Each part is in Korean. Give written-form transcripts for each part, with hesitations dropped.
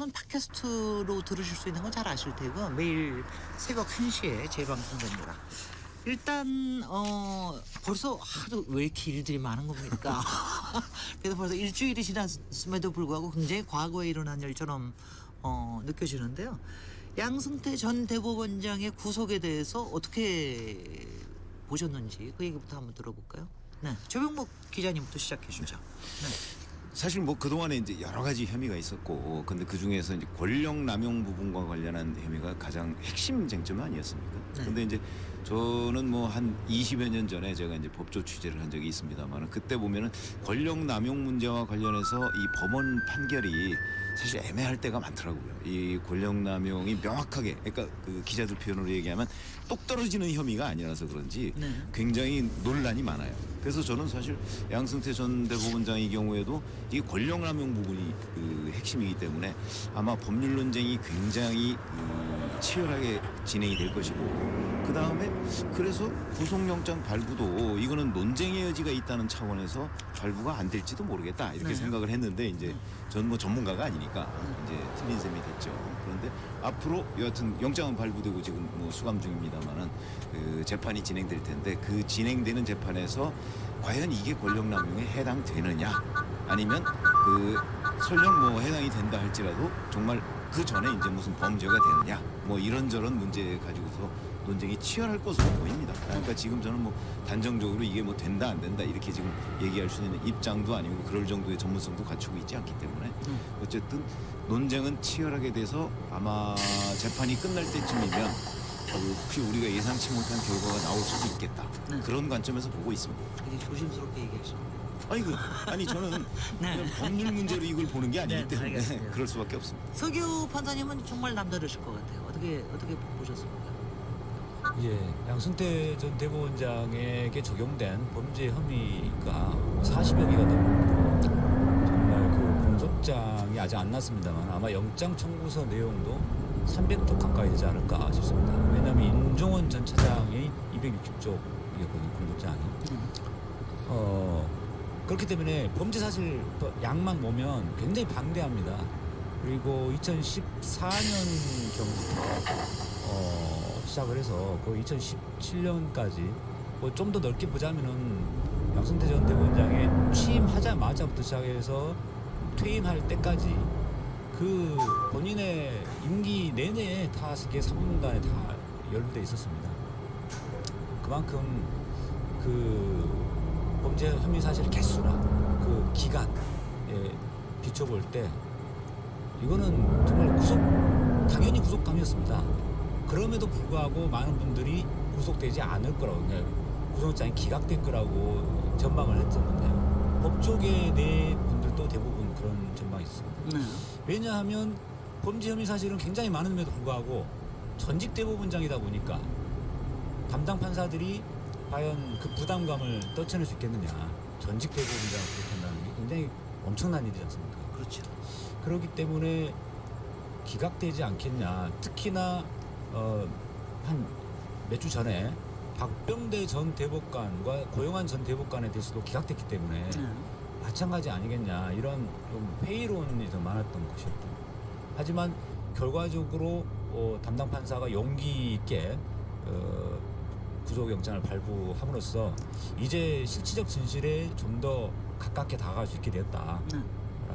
방송은 팟캐스트로 들으실 수 있는 건 잘 아실 테고요. 매일 새벽 1시에 재방송됩니다. 일단 벌써 하도 왜 이렇게 일들이 많은 겁니까? 그래서 벌써 일주일이 지났음에도 불구하고 굉장히 과거에 일어난 일처럼 느껴지는데요. 양승태 전 대법원장의 구속에 대해서 어떻게 보셨는지 그 얘기부터 한번 들어볼까요? 네, 조병목 기자님부터 시작해 주죠. 네. 사실 뭐 그동안에 이제 여러 가지 혐의가 있었고, 근데 그 중에서 이제 권력 남용 부분과 관련한 혐의가 가장 핵심 쟁점 아니었습니까? 네. 근데 이제 저는 뭐 한 20여 년 전에 제가 이제 법조 취재를 한 적이 있습니다만, 그때 보면은 권력 남용 문제와 관련해서 이 법원 판결이 사실 애매할 때가 많더라고요. 이 권력 남용이 명확하게, 그러니까 그 기자들 표현으로 얘기하면 똑 떨어지는 혐의가 아니라서 그런지 네. 굉장히 논란이 많아요. 그래서 저는 사실 양승태 전 대법원장의 경우에도 이 권력 남용 부분이 그 핵심이기 때문에 아마 법률 논쟁이 굉장히 치열하게 진행이 될 것이고, 그 다음에 그래서 구속영장 발부도 이거는 논쟁의 여지가 있다는 차원에서 발부가 안 될지도 모르겠다 이렇게 네. 생각을 했는데, 이제 전 뭐 전문가가 아니니까 이제 틀린 셈이 됐죠. 그런데 앞으로 여하튼 영장은 발부되고 지금 뭐 수감 중입니다만은 그 재판이 진행될 텐데, 그 진행되는 재판에서 과연 이게 권력남용에 해당되느냐, 아니면 그 설령 뭐 해당이 된다 할지라도 정말 그 전에 이제 무슨 범죄가 되느냐, 뭐 이런저런 문제 가지고서 논쟁이 치열할 것으로 보입니다. 그러니까 지금 저는 뭐 단정적으로 이게 뭐 된다 안 된다 이렇게 지금 얘기할 수 있는 입장도 아니고 그럴 정도의 전문성도 갖추고 있지 않기 때문에 어쨌든 논쟁은 치열하게 돼서 아마 재판이 끝날 때쯤이면 혹시 우리가 예상치 못한 결과가 나올 수도 있겠다. 네. 그런 관점에서 보고 있습니다. 되게 조심스럽게 얘기하시네요. 아니 저는 네. 그냥 법률 문제로 이걸 보는 게 아니기 네, 때문에 알겠습니다. 그럴 수밖에 없습니다. 서규 판사님은 정말 남다르실 것 같아요. 어떻게 보셨습니까? 예, 양승태 전 대법원장에게 적용된 범죄 혐의가 40여 개가 넘고, 정말 그 공소장이 아직 안 났습니다만 아마 영장 청구서 내용도 300쪽 가까이 되지 않을까 싶습니다. 왜냐하면 임종원 전 차장의 260쪽이었거든요, 공소장이. 그렇기 때문에 범죄 사실 양만 보면 굉장히 방대합니다. 그리고 2014년경부터 시작을 해서 거의 2017년까지 뭐 좀 더 넓게 보자면은 양승태 전 대법원장의 취임하자마자부터 시작해서 퇴임할 때까지 그 본인의 임기 내내 다 세계 사법농단에 다 연루돼 있었습니다. 그만큼 그 범죄 혐의 사실 개수나 그 기간에 비춰볼 때 이거는 정말 당연히 구속감이었습니다. 그럼에도 불구하고 많은 분들이 구속되지 않을 거라고, 구속장이 기각될 거라고 전망을 했었는데요. 법조계 내 분들도 대부분 그런 전망이 있습니다. 네. 왜냐하면 범죄 혐의 사실은 굉장히 많음에도 불구하고 전직 대법원장이다 보니까 담당 판사들이 과연 그 부담감을 떨쳐낼 수 있겠느냐. 전직 대법원장을 구속한다는 게 굉장히 엄청난 일이지 않습니까? 그렇죠. 그렇기 때문에 기각되지 않겠냐. 특히나 한 몇 주 전에 박병대 전 대법관과 고영한 전 대법관에 대해서도 기각됐기 때문에 네. 마찬가지 아니겠냐, 이런 좀 회의론이 더 많았던 것이었죠. 하지만 결과적으로 담당 판사가 용기 있게 구속영장을 발부함으로써 이제 실체적 진실에 좀 더 가깝게 다가갈 수 있게 되었다라는 네.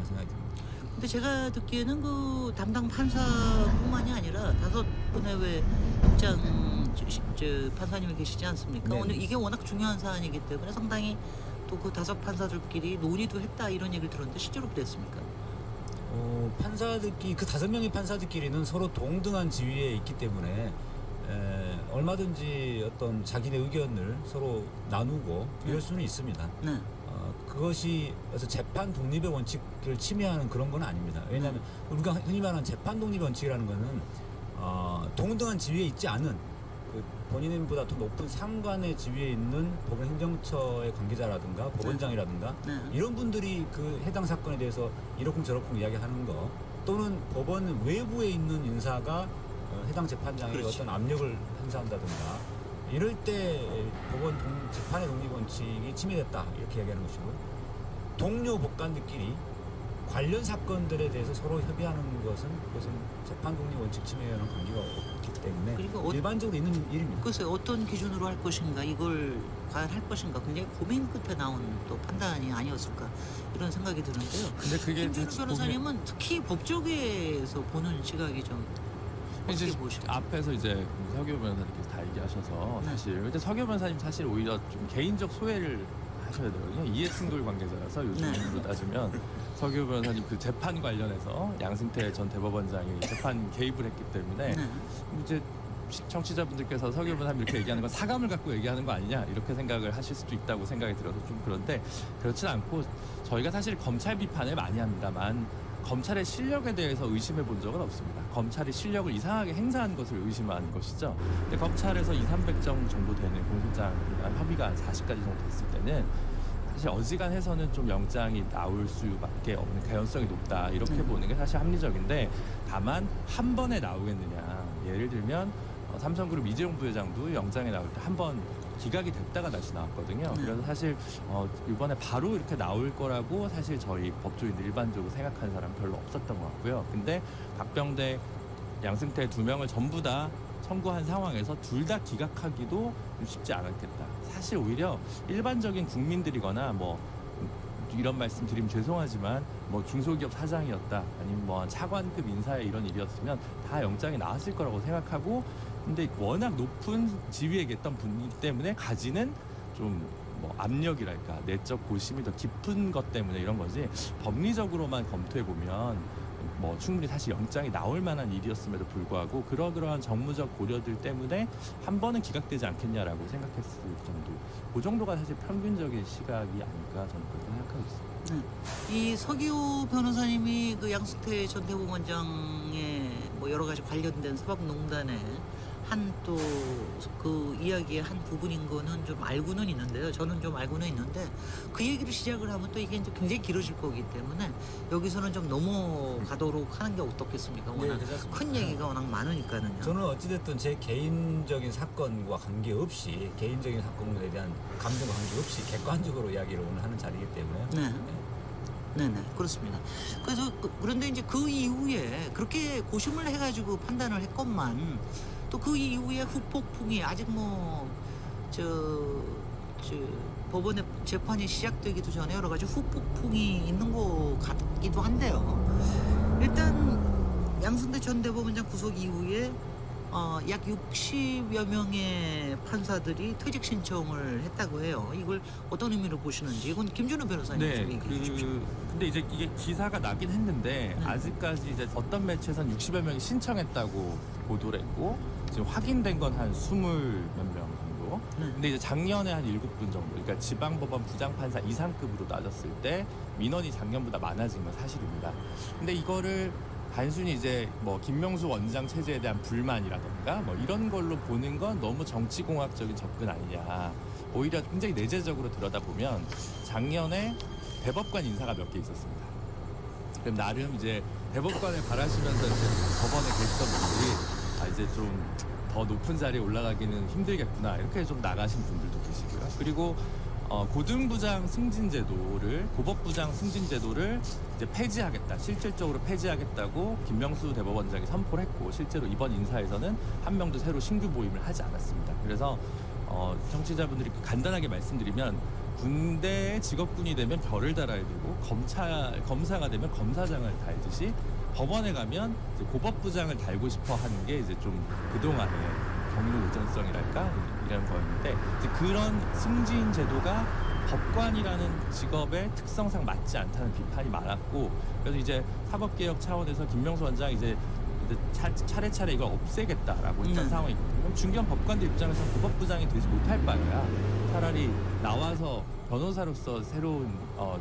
생각이 듭니다. 근데 제가 듣기에는 그 담당 판사뿐만이 아니라 5분의 왜 영장 판사님이 계시지 않습니까? 네. 오늘 이게 워낙 중요한 사안이기 때문에 상당히 또 그 5 판사들끼리 논의도 했다 이런 얘기를 들었는데 실제로 그랬습니까? 판사들끼리, 그 5명의 판사들끼리는 서로 동등한 지위에 있기 때문에 얼마든지 어떤 자기네 의견을 서로 나누고 이럴 수는 있습니다. 네. 그것이 어서 재판 독립의 원칙을 침해하는 그런 건 아닙니다. 왜냐하면 우리가 흔히 말하는 재판 독립 원칙이라는 거는 동등한 지위에 있지 않은 그 본인보다 더 높은 상관의 지위에 있는 법원 행정처의 관계자라든가 법원장이라든가 네. 이런 분들이 그 해당 사건에 대해서 이러쿵저러쿵 이야기하는 거, 또는 법원 외부에 있는 인사가 해당 재판장에 그렇죠. 어떤 압력을 행사한다든가 이럴 때 법원 재판의 독립 원칙이 침해됐다 이렇게 이야기하는 것이고, 동료 법관들끼리 관련 사건들에 대해서 서로 협의하는 것은 그것은 재판 독립 원칙 침해와는 관계가 없기 때문에 그리고 일반적으로 있는 일입니다. 글쎄 어떤 기준으로 할 것인가 이걸 과연 할 것인가 굉장히 고민 끝에 나온 또 판단이 아니었을까 이런 생각이 드는데요. 근데 그게 김준우 이제 변호사님은 특히 법조계에서 보는 시각이 좀 어떻게 이제 보십니까? 앞에서 이제 서기호 변호사님께서 다 얘기하셔서 네. 사실 근데 서기호 변호사님 사실 오히려 좀 개인적 소외를 하셔야 되거든요. 이해충돌 관계자라서 요즘으로 네. 따지면 서기호 변호사님 그 재판 관련해서 양승태 전 대법원장이 재판 개입을 했기 때문에 네. 이제 청취자분들께서 서기호 변호사님 이렇게 얘기하는 건 사감을 갖고 얘기하는 거 아니냐 이렇게 생각을 하실 수도 있다고 생각이 들어서 좀 그런데 그렇진 않고 저희가 사실 검찰 비판을 많이 합니다만 검찰의 실력에 대해서 의심해 본 적은 없습니다. 검찰이 실력을 이상하게 행사한 것을 의심한 것이죠. 근데 검찰에서 200~300정 정도 되는 공소장이나 협의가 한 40가지 정도 됐을 때는 사실 어지간해서는 좀 영장이 나올 수밖에 없는 가능성이 높다 이렇게 보는 게 사실 합리적인데 다만 한 번에 나오겠느냐. 예를 들면 삼성그룹 이재용 부회장도 영장에 나올 때 한 번 기각이 됐다가 다시 나왔거든요. 네. 그래서 사실 이번에 바로 이렇게 나올 거라고 사실 저희 법조인들 일반적으로 생각하는 사람 별로 없었던 것 같고요. 근데 박병대, 양승태 두 명을 전부 다 청구한 상황에서 둘 다 기각하기도 좀 쉽지 않았겠다. 사실 오히려 일반적인 국민들이거나 뭐 이런 말씀 드리면 죄송하지만 뭐 중소기업 사장이었다 아니면 뭐 차관급 인사의 이런 일이었으면 다 영장이 나왔을 거라고 생각하고 근데 워낙 높은 지위에 계셨던 분이기 때문에 가지는 좀 뭐 압력이랄까 내적 고심이 더 깊은 것 때문에 이런 거지 법리적으로만 검토해 보면 뭐 충분히 사실 영장이 나올 만한 일이었음에도 불구하고 그러한 정무적 고려들 때문에 한 번은 기각되지 않겠냐라고 생각했을 정도 그 정도가 사실 평균적인 시각이 아닐까 저는 그렇게 생각하고 있습니다. 이 서기호 변호사님이 그 양승태 전 대법원장의 뭐 여러 가지 관련된 사법농단에 한 또 그 이야기의 한 부분인 거는 좀 알고는 있는데요. 저는 좀 알고는 있는데 그 얘기를 시작을 하면 또 이게 이제 굉장히 길어질 거기 때문에 여기서는 좀 넘어가도록 하는 게 어떻겠습니까? 워낙 괜찮습니다. 큰 얘기가 워낙 많으니까는요. 저는 어찌됐든 제 개인적인 사건과 관계없이 개인적인 사건에 대한 감정과 관계없이 객관적으로 이야기를 오늘 하는 자리이기 때문에 네. 네네 그렇습니다. 그래서 그런데 이제 그 이후에 그렇게 고심을 해가지고 판단을 했건만 또 그 이후에 후폭풍이 아직 저 법원의 재판이 시작되기도 전에 여러 가지 후폭풍이 있는 것 같기도 한데요. 일단 양승태 전 대법원장 구속 이후에 약 60여 명의 판사들이 퇴직 신청을 했다고 해요. 이걸 어떤 의미로 보시는지 이건 김준우 변호사님 네, 좀 얘기해 주십시오. 근데 이제 이게 기사가 나긴 했는데 네. 아직까지 이제 어떤 매체에선 60여 명이 신청했다고 보도를 했고 지금 확인된 건 한 20몇 명 정도. 네. 근데 이제 작년에 한 7분 정도. 그러니까 지방법원 부장판사 이상급으로 따졌을 때 민원이 작년보다 많아진 건 사실입니다. 근데 이거를 단순히 이제 뭐 김명수 원장 체제에 대한 불만이라던가 뭐 이런 걸로 보는 건 너무 정치공학적인 접근 아니냐. 오히려 굉장히 내재적으로 들여다보면 작년에 대법관 인사가 몇 개 있었습니다. 그럼 나름 이제 대법관을 바라시면서 이제 법원에 계시던 분들이 이제 좀 더 높은 자리에 올라가기는 힘들겠구나 이렇게 좀 나가신 분들도 계시고요. 그리고 고등부장 승진제도를 고법부장 승진제도를 이제 폐지하겠다 실질적으로 폐지하겠다고 김명수 대법원장이 선포를 했고 실제로 이번 인사에서는 한 명도 새로 신규 보임을 하지 않았습니다. 그래서 청취자분들이 간단하게 말씀드리면 군대의 직업군이 되면 별을 달아야 되고 검사가 되면 검사장을 달듯이 법원에 가면 이제 고법부장을 달고 싶어 하는 게 이제 좀 그동안의 경로 의존성이랄까 이런 거였는데 이제 그런 승진 제도가 법관이라는 직업의 특성상 맞지 않다는 비판이 많았고 그래서 이제 사법개혁 차원에서 김명수 원장이 이제 차례차례 이걸 없애겠다라고 했던 상황이거든요. 그럼 중견 법관들 입장에서는 고법부장이 되지 못할 바에야 차라리 나와서 변호사로서 새로운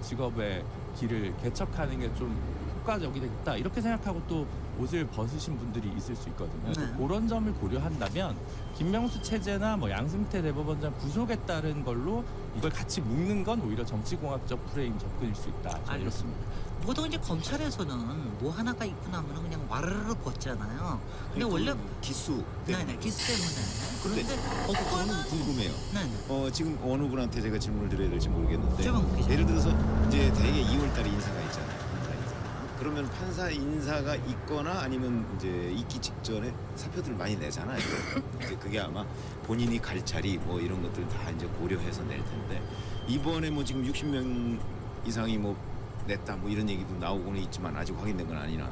직업의 길을 개척하는 게 좀 효과적이겠다 이렇게 생각하고 또 옷을 벗으신 분들이 있을 수 있거든요. 네. 그런 점을 고려한다면 김명수 체제나 뭐 양승태 대법원장 구속에 따른 걸로 이걸 같이 묶는 건 오히려 정치공학적 프레임 접근일 수 있다. 저는 이렇게 알겠습니다. 보통 이제 검찰에서는 뭐 하나가 있고 나면 그냥 와르르 벗잖아요. 근데 원래 기수 네네 기수 때문에 그런데 저는 법관은 궁금해요. 네네 지금 어느 분한테 제가 질문을 드려야 될지 모르겠는데 최범 기자. 예를 들어서 이제 대개 2월 달에 인사가 있잖아요. 인사. 그러면 판사 인사가 있거나 아니면 이제 있기 직전에 사표들을 많이 내잖아요. 이제 그게 아마 본인이 갈 자리 뭐 이런 것들 다 이제 고려해서 낼 텐데 이번에 뭐 지금 60명 이상이 뭐 냈다 뭐 이런 얘기도 나오고는 있지만 아직 확인된 건 아니나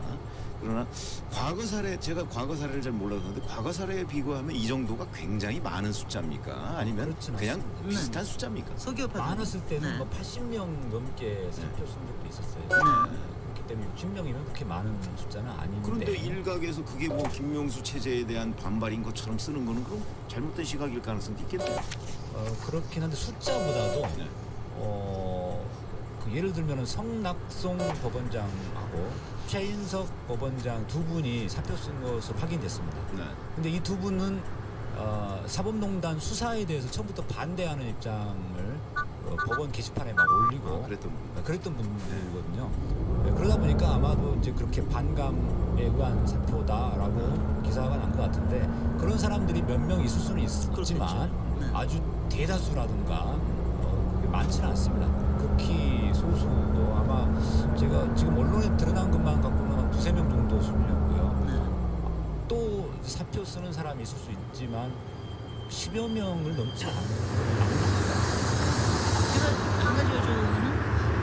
그러나 과거 사례 제가 과거 사례를 잘 몰라서 그런데 과거 사례에 비교하면 이 정도가 굉장히 많은 숫자입니까? 아니면 그렇진 그냥 않습니다. 비슷한 숫자입니까? 서기업 많았을 때는 네. 뭐 80명 넘게 사표 쓴 적도 있었어요. 네. 그렇기 때문에 60명이면 그렇게 많은 숫자는 아닌데. 그런데 일각에서 그게 뭐 김명수 체제에 대한 반발인 것처럼 쓰는 거는 그럼 잘못된 시각일 가능성도 있겠네요. 그렇긴 한데 숫자보다도 네. 그 예를 들면 성낙송 법원장하고 최인석 법원장 두 분이 사표 쓴 것으로 확인됐습니다. 네. 근데 이 두 분은 사법농단 수사에 대해서 처음부터 반대하는 입장을 법원 게시판에 막 올리고 그랬던 분. 그랬던 분들이거든요. 네, 그러다 보니까 아마도 이제 그렇게 반감에 의한 사표다라고 기사가 난 것 같은데 그런 사람들이 몇 명 있을 수는 있지만 네. 아주 대다수라든가 그게 많지는 않습니다. 극히 소수도 아마 제가 지금 언론에 드러난 것만 갖고는 한 2-3명 정도 수준이었고요. 네. 또 사표 쓰는 사람이 있을 수 있지만 10여 명을 넘지 않는 제가 한 가지 여쭤보면은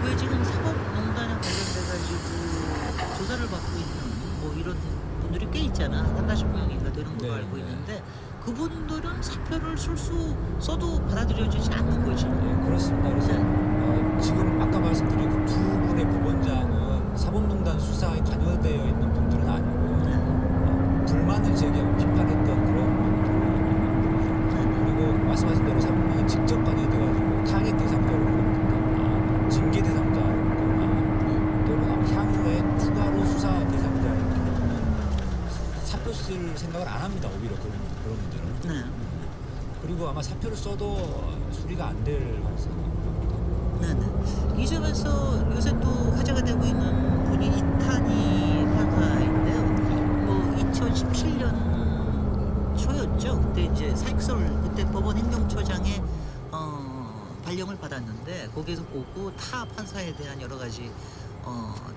왜 지금 사법농단에 관련돼 가지고 조사를 받고 있는 뭐 이런 분들이 꽤 있잖아. 한 40명인가 되는 걸로 네, 알고 네. 있는데 그분들은 사표를 써도 받아들여지지 않는 거지. 예, 그렇습니다. 그래서 지금 아까 말씀드린 그 두 분의 법원장은 사법농단 수사에 관여되어 있는 분들은 아니고 불만을 제기하고 비판했던 그런 분들이 그리고 말씀하신 대로 사법농단에 직접 관여돼가지고 탄핵 대상자로 거나 징계 대상자거나 또는 향후에 추가로 수사 대상자의 경우는 사표 쓸 생각을 안 합니다. 오히려 그런 분들은. 네. 그리고 아마 사표를 써도 수리가 안 될 가능성이 있습니다. 네네. 이 점에서 요새 또 화제가 되고 있는 분이 이탄희 판사인데요. 뭐 2017년 초였죠. 그때 이제 사익서를 그때 법원 행정처장의 발령을 받았는데 거기에서 보고 타 판사에 대한 여러 가지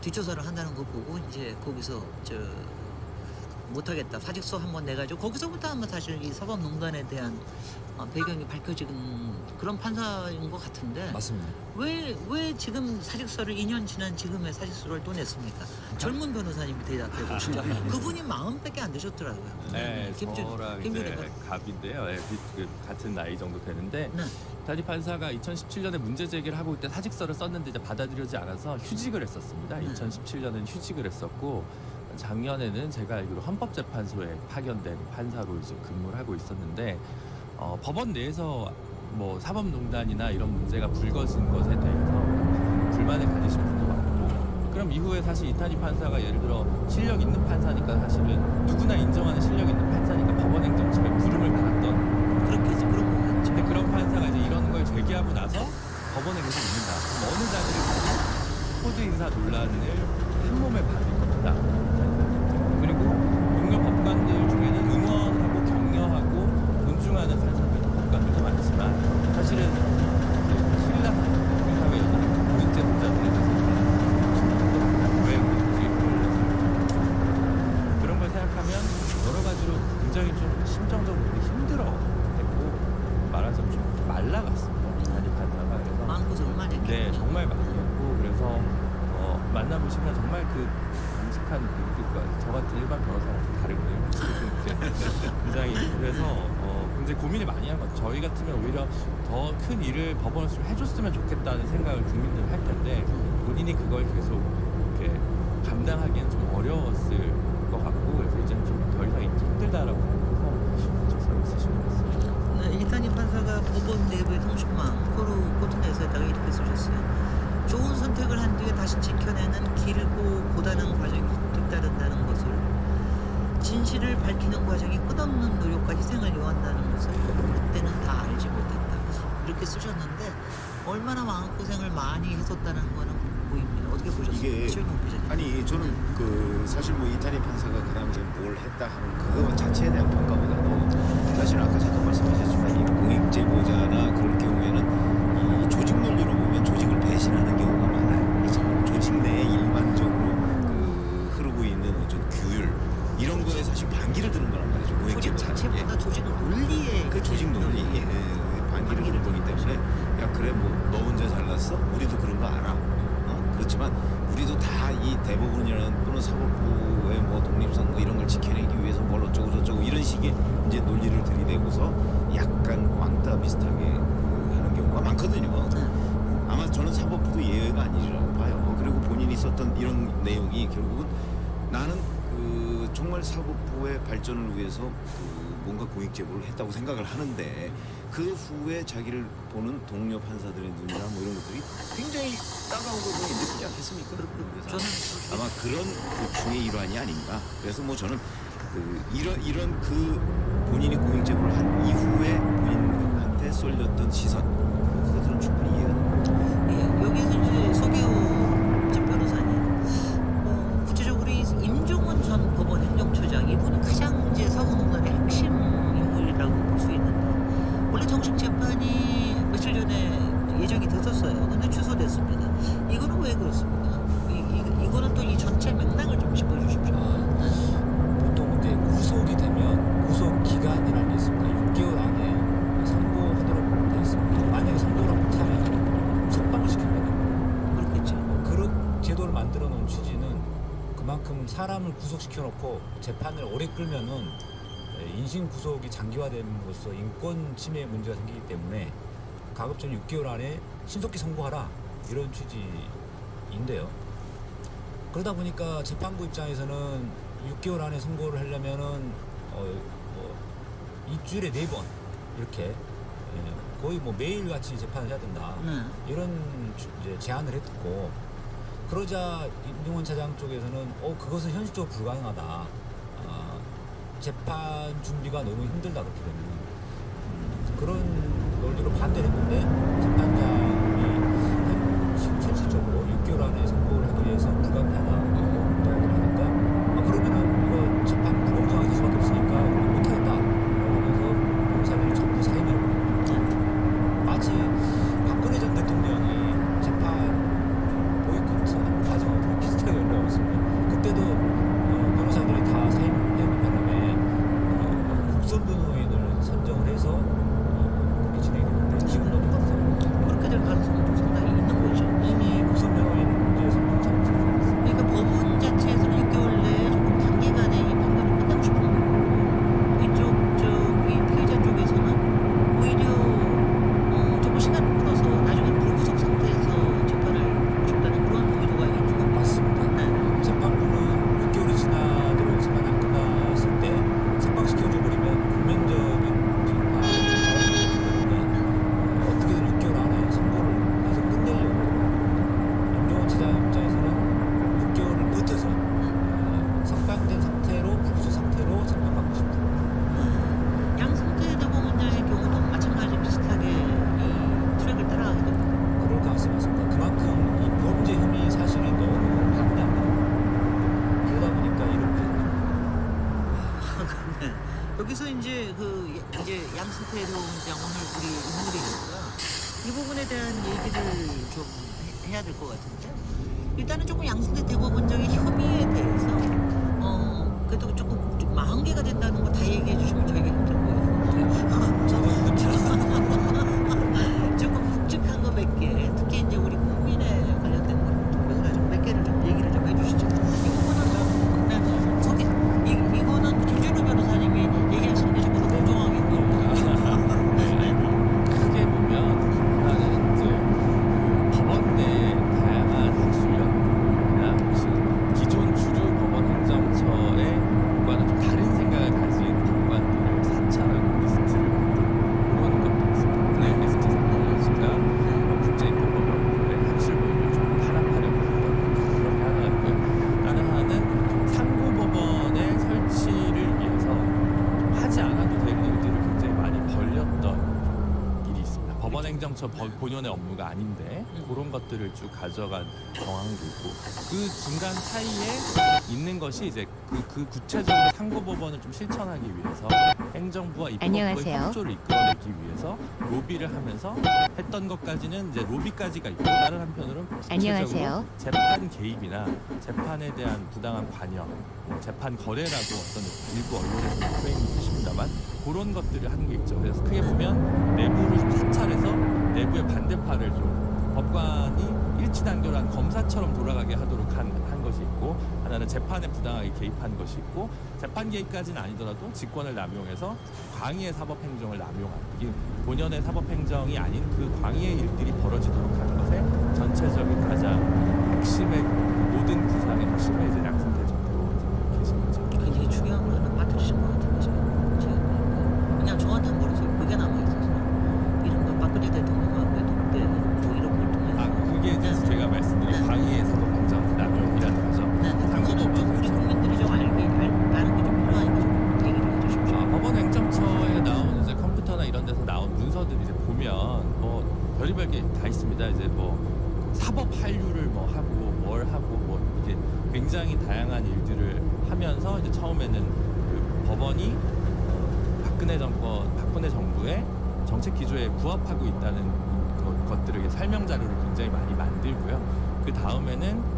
뒷조사를 한다는 거 보고 이제 거기서 못하겠다 사직서 한번 내가지고 거기서부터 아마 사실 이 사법농단에 대한 배경이 밝혀진 그런 판사인 것 같은데 맞습니다. 왜 지금 사직서를 2년 지난 지금의 사직서를 또 냈습니까? 젊은 변호사님이 대답해 보시죠. 그분이 40밖에 안 되셨더라고요. 네, 저랑 김준일 이제 갑인데요. 네, 같은 나이 정도 되는데 네. 이탄희 판사가 2017년에 문제 제기를 하고 있때 사직서를 썼는데 이제 받아들여지지 않아서 휴직을 했었습니다. 네. 2017년에는 휴직을 했었고 작년에는 제가 알기로 헌법재판소에 파견된 판사로 이제 근무를 하고 있었는데 법원 내에서 뭐 사법농단이나 이런 문제가 불거진 것에 대해서 불만을 가지신 분도 많고 그럼 이후에 사실 이탄희 판사가 예를 들어 실력 있는 판사니까 사실은 누구나 인정하는 실력 있는 판사니까 법원행정처에 부름을 받았던 그렇게 해서 그런 거 같죠. 근데 그런 판사가 이제 이런 걸 제기하고 나서 법원에 계속 있는다. 그럼 어느 자리를 가도 코드 인사 논란을 한 몸에 받을 겁니다. 그리고 동료 법관들 중에는 응원하고 격려하고 존중하는 판사들도 법관들도 많지만 사실은 신뢰하는 우리 사회에서는 고득제 문자들에 대해서 왜 그런 걸 생각하면 여러 가지로 굉장히 좀 심정적으로 힘들어했고 말하자면 좀 말라갔습니다. 이탄희 판사가 그래서 마음고생을 많이 했겠네요. 네, 정말 많이 했고 그래서 만나보시면 정말 그 정직한 분들과 저 같은 일반 변호사랑 좀 다르거든요. 굉장히 그래서 굉장히 고민을 많이 한 것 같아요. 저희 같으면 오히려 더 큰 일을 법원에서 좀 해줬으면 좋겠다는 생각을 국민들은 할 텐데 본인이 그걸 계속 이렇게 감당하기엔 좀 어려웠을 것 같고 그래서 이제는 좀 더 이상 힘들다라고 하면서 조사를 쓰신 것 같습니다. 네, 이탄희 판사가 법원 내부의 통신망 코트넷에다가 이렇게 쓰셨어요. 좋은 선택을 한 뒤에 다시 지켜내는 길고 고단한 과정이 뒤따른다는 것을 진실을 밝히는 과정이 끝없는 노력과 희생을 요한다는 것을 그때는 다 알지 못했다. 이렇게 쓰셨는데 얼마나 마음고생을 많이 했었다는 거는 보입니다. 어떻게 보셨어요? 이게 최영욱 기자님. 아니 저는 그 사실 뭐 이탄희 판사가 그 당시에 뭘 했다 하는 그거 자체에 대한 평가보다도 사실 아까 잠깐 말씀하셨지만 이 공익 제보자나 그럴 경우에는 이 조직 논리로 보면 조직을 배신하는 경우가 많아요. 그렇죠. 조직 내에 일반적으로 그 이런 거에 사실 반기를 드는 거란 말이죠. 조직 고액제보다는. 자체보다 조직 논리에 그 조직 논리 반기를 드는 거기 때문에 야 그래 뭐 너 혼자 잘났어? 우리도 그런 거 알아. 그렇지만 우리도 다 이 대법원이라는 또는 사법부의 뭐 독립성 뭐 이런 걸 지켜내기 위해서 뭘 어쩌고 저쩌고 이런 식의 이제 논리를 들이대고서 약간 왕따 비슷하게 하는 경우가 많거든요. 아마 저는 사법부도 예외가 아니라고 봐요. 그리고 본인이 썼던 이런 내용이 결국은 나는 그 정말 사법부의 발전을 위해서 그 뭔가 공익제보를 했다고 생각을 하는데 그 후에 자기를 보는 동료 판사들의 눈이나 뭐 이런 것들이 굉장히 따가우고 느끼지 않겠습니까? 그래서 저는 아마 그런 고충의 일환이 아닌가. 그래서 뭐 저는 그 이런 그 본인이 공익제보를 한 이후에 본인한테 쏠렸던 시선 그것들은 충분히 이해가 됩니다. 예, 여기서 이제 서기호 전 변호사님, 구체적으로 이 임종원 전 법원 행정처장 이분은 가장 이제 사법농단의 핵심 인물이라고 볼 수 있는데 원래 정식 재판이 며칠 전에 예정이 됐었어요. 근데 취소됐습니다. 이거는 왜 그렇습니까? 이거는 또 이 전체 맥락을 좀 짚어주십시오. 보통 이제 구속이 되면 구속 기간이라는 게 있습니다. 6개월 안에 선고하도록 되어 있습니다. 만약에 선고를 못하면 석방을 시켜버립니다. 그렇겠죠. 그런 제도를 만들어 놓은 취지는 그만큼 사람을 구속시켜 놓고 재판을 오래 끌면은 인신 구속이 장기화됨으로써 인권 침해 문제가 생기기 때문에 가급적 6개월 안에 신속히 선고하라 이런 취지인데요. 그러다 보니까 재판부 입장에서는 6개월 안에 선고를 하려면은 일주일에 4번 이렇게 거의 뭐 매일 같이 재판을 해야 된다 이런 이제 제안을 했고 그러자 임종원 차장 쪽에서는 그것은 현실적으로 불가능하다. 재판 준비가 너무 힘들다 그렇게 되면 그런 논리로 반대를 했는데 재판장이 실질적으로 6개월 안에 선고를 하기 위해서 불가피하다고 이야기를 하니까 그러면은 이거 재판 불공정하게 될 수밖에 없으니까 못하겠다 그러면서 변호사들이 전부 사임을 마치 박근혜 전 대통령이 재판 보이콧한 과정하고 비슷하게 올라오고 있습니다. 그때도 변호사들이 다 사임하는 바람에 국선 변호인을 선정을 해서 그렇게 진행했는데 지금도 똑같아요. 그렇게 될 가능성도 상당히 있는 거죠. 이미 국선 변호인 이제 선정 작성. 그러니까 법원 자체에서는 6개월 내에 조금 단기간에 이 판결을 끝내고 싶은 거고 이쪽 이 피해자 쪽에서는 오히려 조금 시간을 끌어서 나중에 불구속 상태에서 재판을 하고 싶다는 그런 의도가 있는 겁니다. 맞습니다. 네. 재판부는 6개월이 지나도록 재판 안 끝났을 때 석방시켜줘 버리면 국민적인 비판을 받기 때문에 어떻게든 6개월 안에 선고를 해서 끝내려고 임종원 차장 입장에서는 6개월을 버텨서 석방된 상태로 불구속 상태로 재판받고 싶다. 양승태 대법원장의 경우도 마찬가지 비슷하게 이 트랙을 따라가게 됩니다. 그럴 가능성이 많습니다. 그만큼 이 범죄 혐의 사실이 너무 방대합니다. 그러다 보니까 이렇게 네. 여기서 이제 이제 양승태 대법원장 오늘 우리 인물이니까 이 부분에 대한 얘기를 좀 해야 될 것 같은데 일단은 조금 양승태 대법원장의 혐의에 대해서 그래도 조금 좀 40개가 된다는 거 다 얘기해 주시면 저희가 힘들고요. 저도 힘듭니다. 조금 묵직한 거 몇 개, 특히 이제 우리 국민에 관련된 거 해가지고 몇 개를 좀 얘기를 좀 해주시죠. 이 부분은 좀 그냥 소개. 이거는 김준호 변호사님이 얘기하시는 게 조금 더 공정하게 보입니다. 크게 보면 하나는 이제 법원 내 다양한 학술력이나 기존 행정처 본연의 업무가 아닌데 그런 것들을 쭉 가져간 정황도 있고 그 중간 사이에 있는 것이 이제 그 구체적으로 상고법원을 좀 실천하기 위해서 행정부와 입법부의 안녕하세요. 협조를 이끌어내기 위해서 로비를 하면서 했던 것까지는 이제 로비까지가 있고 다른 한편으로는 구체적으로 안녕하세요. 재판 개입이나 재판에 대한 부당한 관여, 뭐 재판 거래라고 어떤 일부 언론에서 프레임을 쓰십니다만 그런 것들을 하는 게 있죠. 그래서 크게 보면 내부를 좀 사찰해서 내부의 반대파를 좀 법관이 일치단결한 검사처럼 돌아가게 하도록 한 것이 있고 하나는 재판에 부당하게 개입한 것이 있고 재판 개입까지는 아니더라도 직권을 남용해서 광의의 사법행정을 남용한 이게 본연의 사법행정이 아닌 그 광의의 일들이 벌어지도록 하는 것에 전체적인 가장 핵심의 모든 구상의 핵심에 이제 양승태 전 대법원장이 계신 거죠. 굉장히 중요한 거 하나 빠뜨리신 것 같은 거죠. 그냥 저한테 머릿속에 그게 남아있어서 이른바 박근혜 대통령하고의 독대 뭐 이런 걸 통해서 그게 이제 제가 말씀드린 광의의 사법행정 남용이라는 거죠. 그거는 좀 우리 국민들이 좀 아는 게 좀 필요하니까 좀 얘기를 해주십시오. 법원 행정처에 나온 이제 컴퓨터나 이런 데서 나온 문서들 이제 보면 뭐 별의별 게 다 있습니다. 이제 뭐 사법 한류를 뭐 하고 뭘 하고 뭐 이게 굉장히 다양한 일들을 하면서 이제 처음에는 그 법원이 박근혜 정부의 정책 기조에 부합하고 있다는 것들을 설명 자료를 굉장히 많이 만들고요. 그 다음에는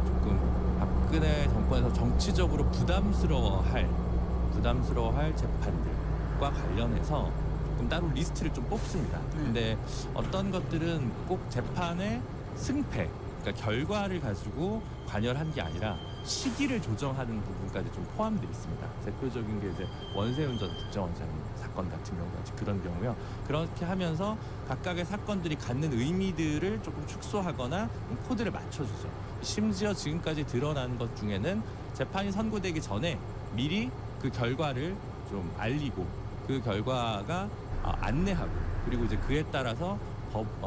조금 박근혜 정권에서 정치적으로 부담스러워할 재판들과 관련해서 조금 따로 리스트를 좀 뽑습니다. 근데 어떤 것들은 꼭 재판의 승패, 그러니까 결과를 가지고 관여한 게 아니라 시기를 조정하는 부분까지 좀 포함되어 있습니다. 대표적인 게 이제 원세훈 전 국정원장 사건 같은 경우가 그런 경우요. 그렇게 하면서 각각의 사건들이 갖는 의미들을 조금 축소하거나 코드를 맞춰주죠. 심지어 지금까지 드러난 것 중에는 재판이 선고되기 전에 미리 그 결과를 좀 알리고 그 결과가 안내하고 그리고 이제 그에 따라서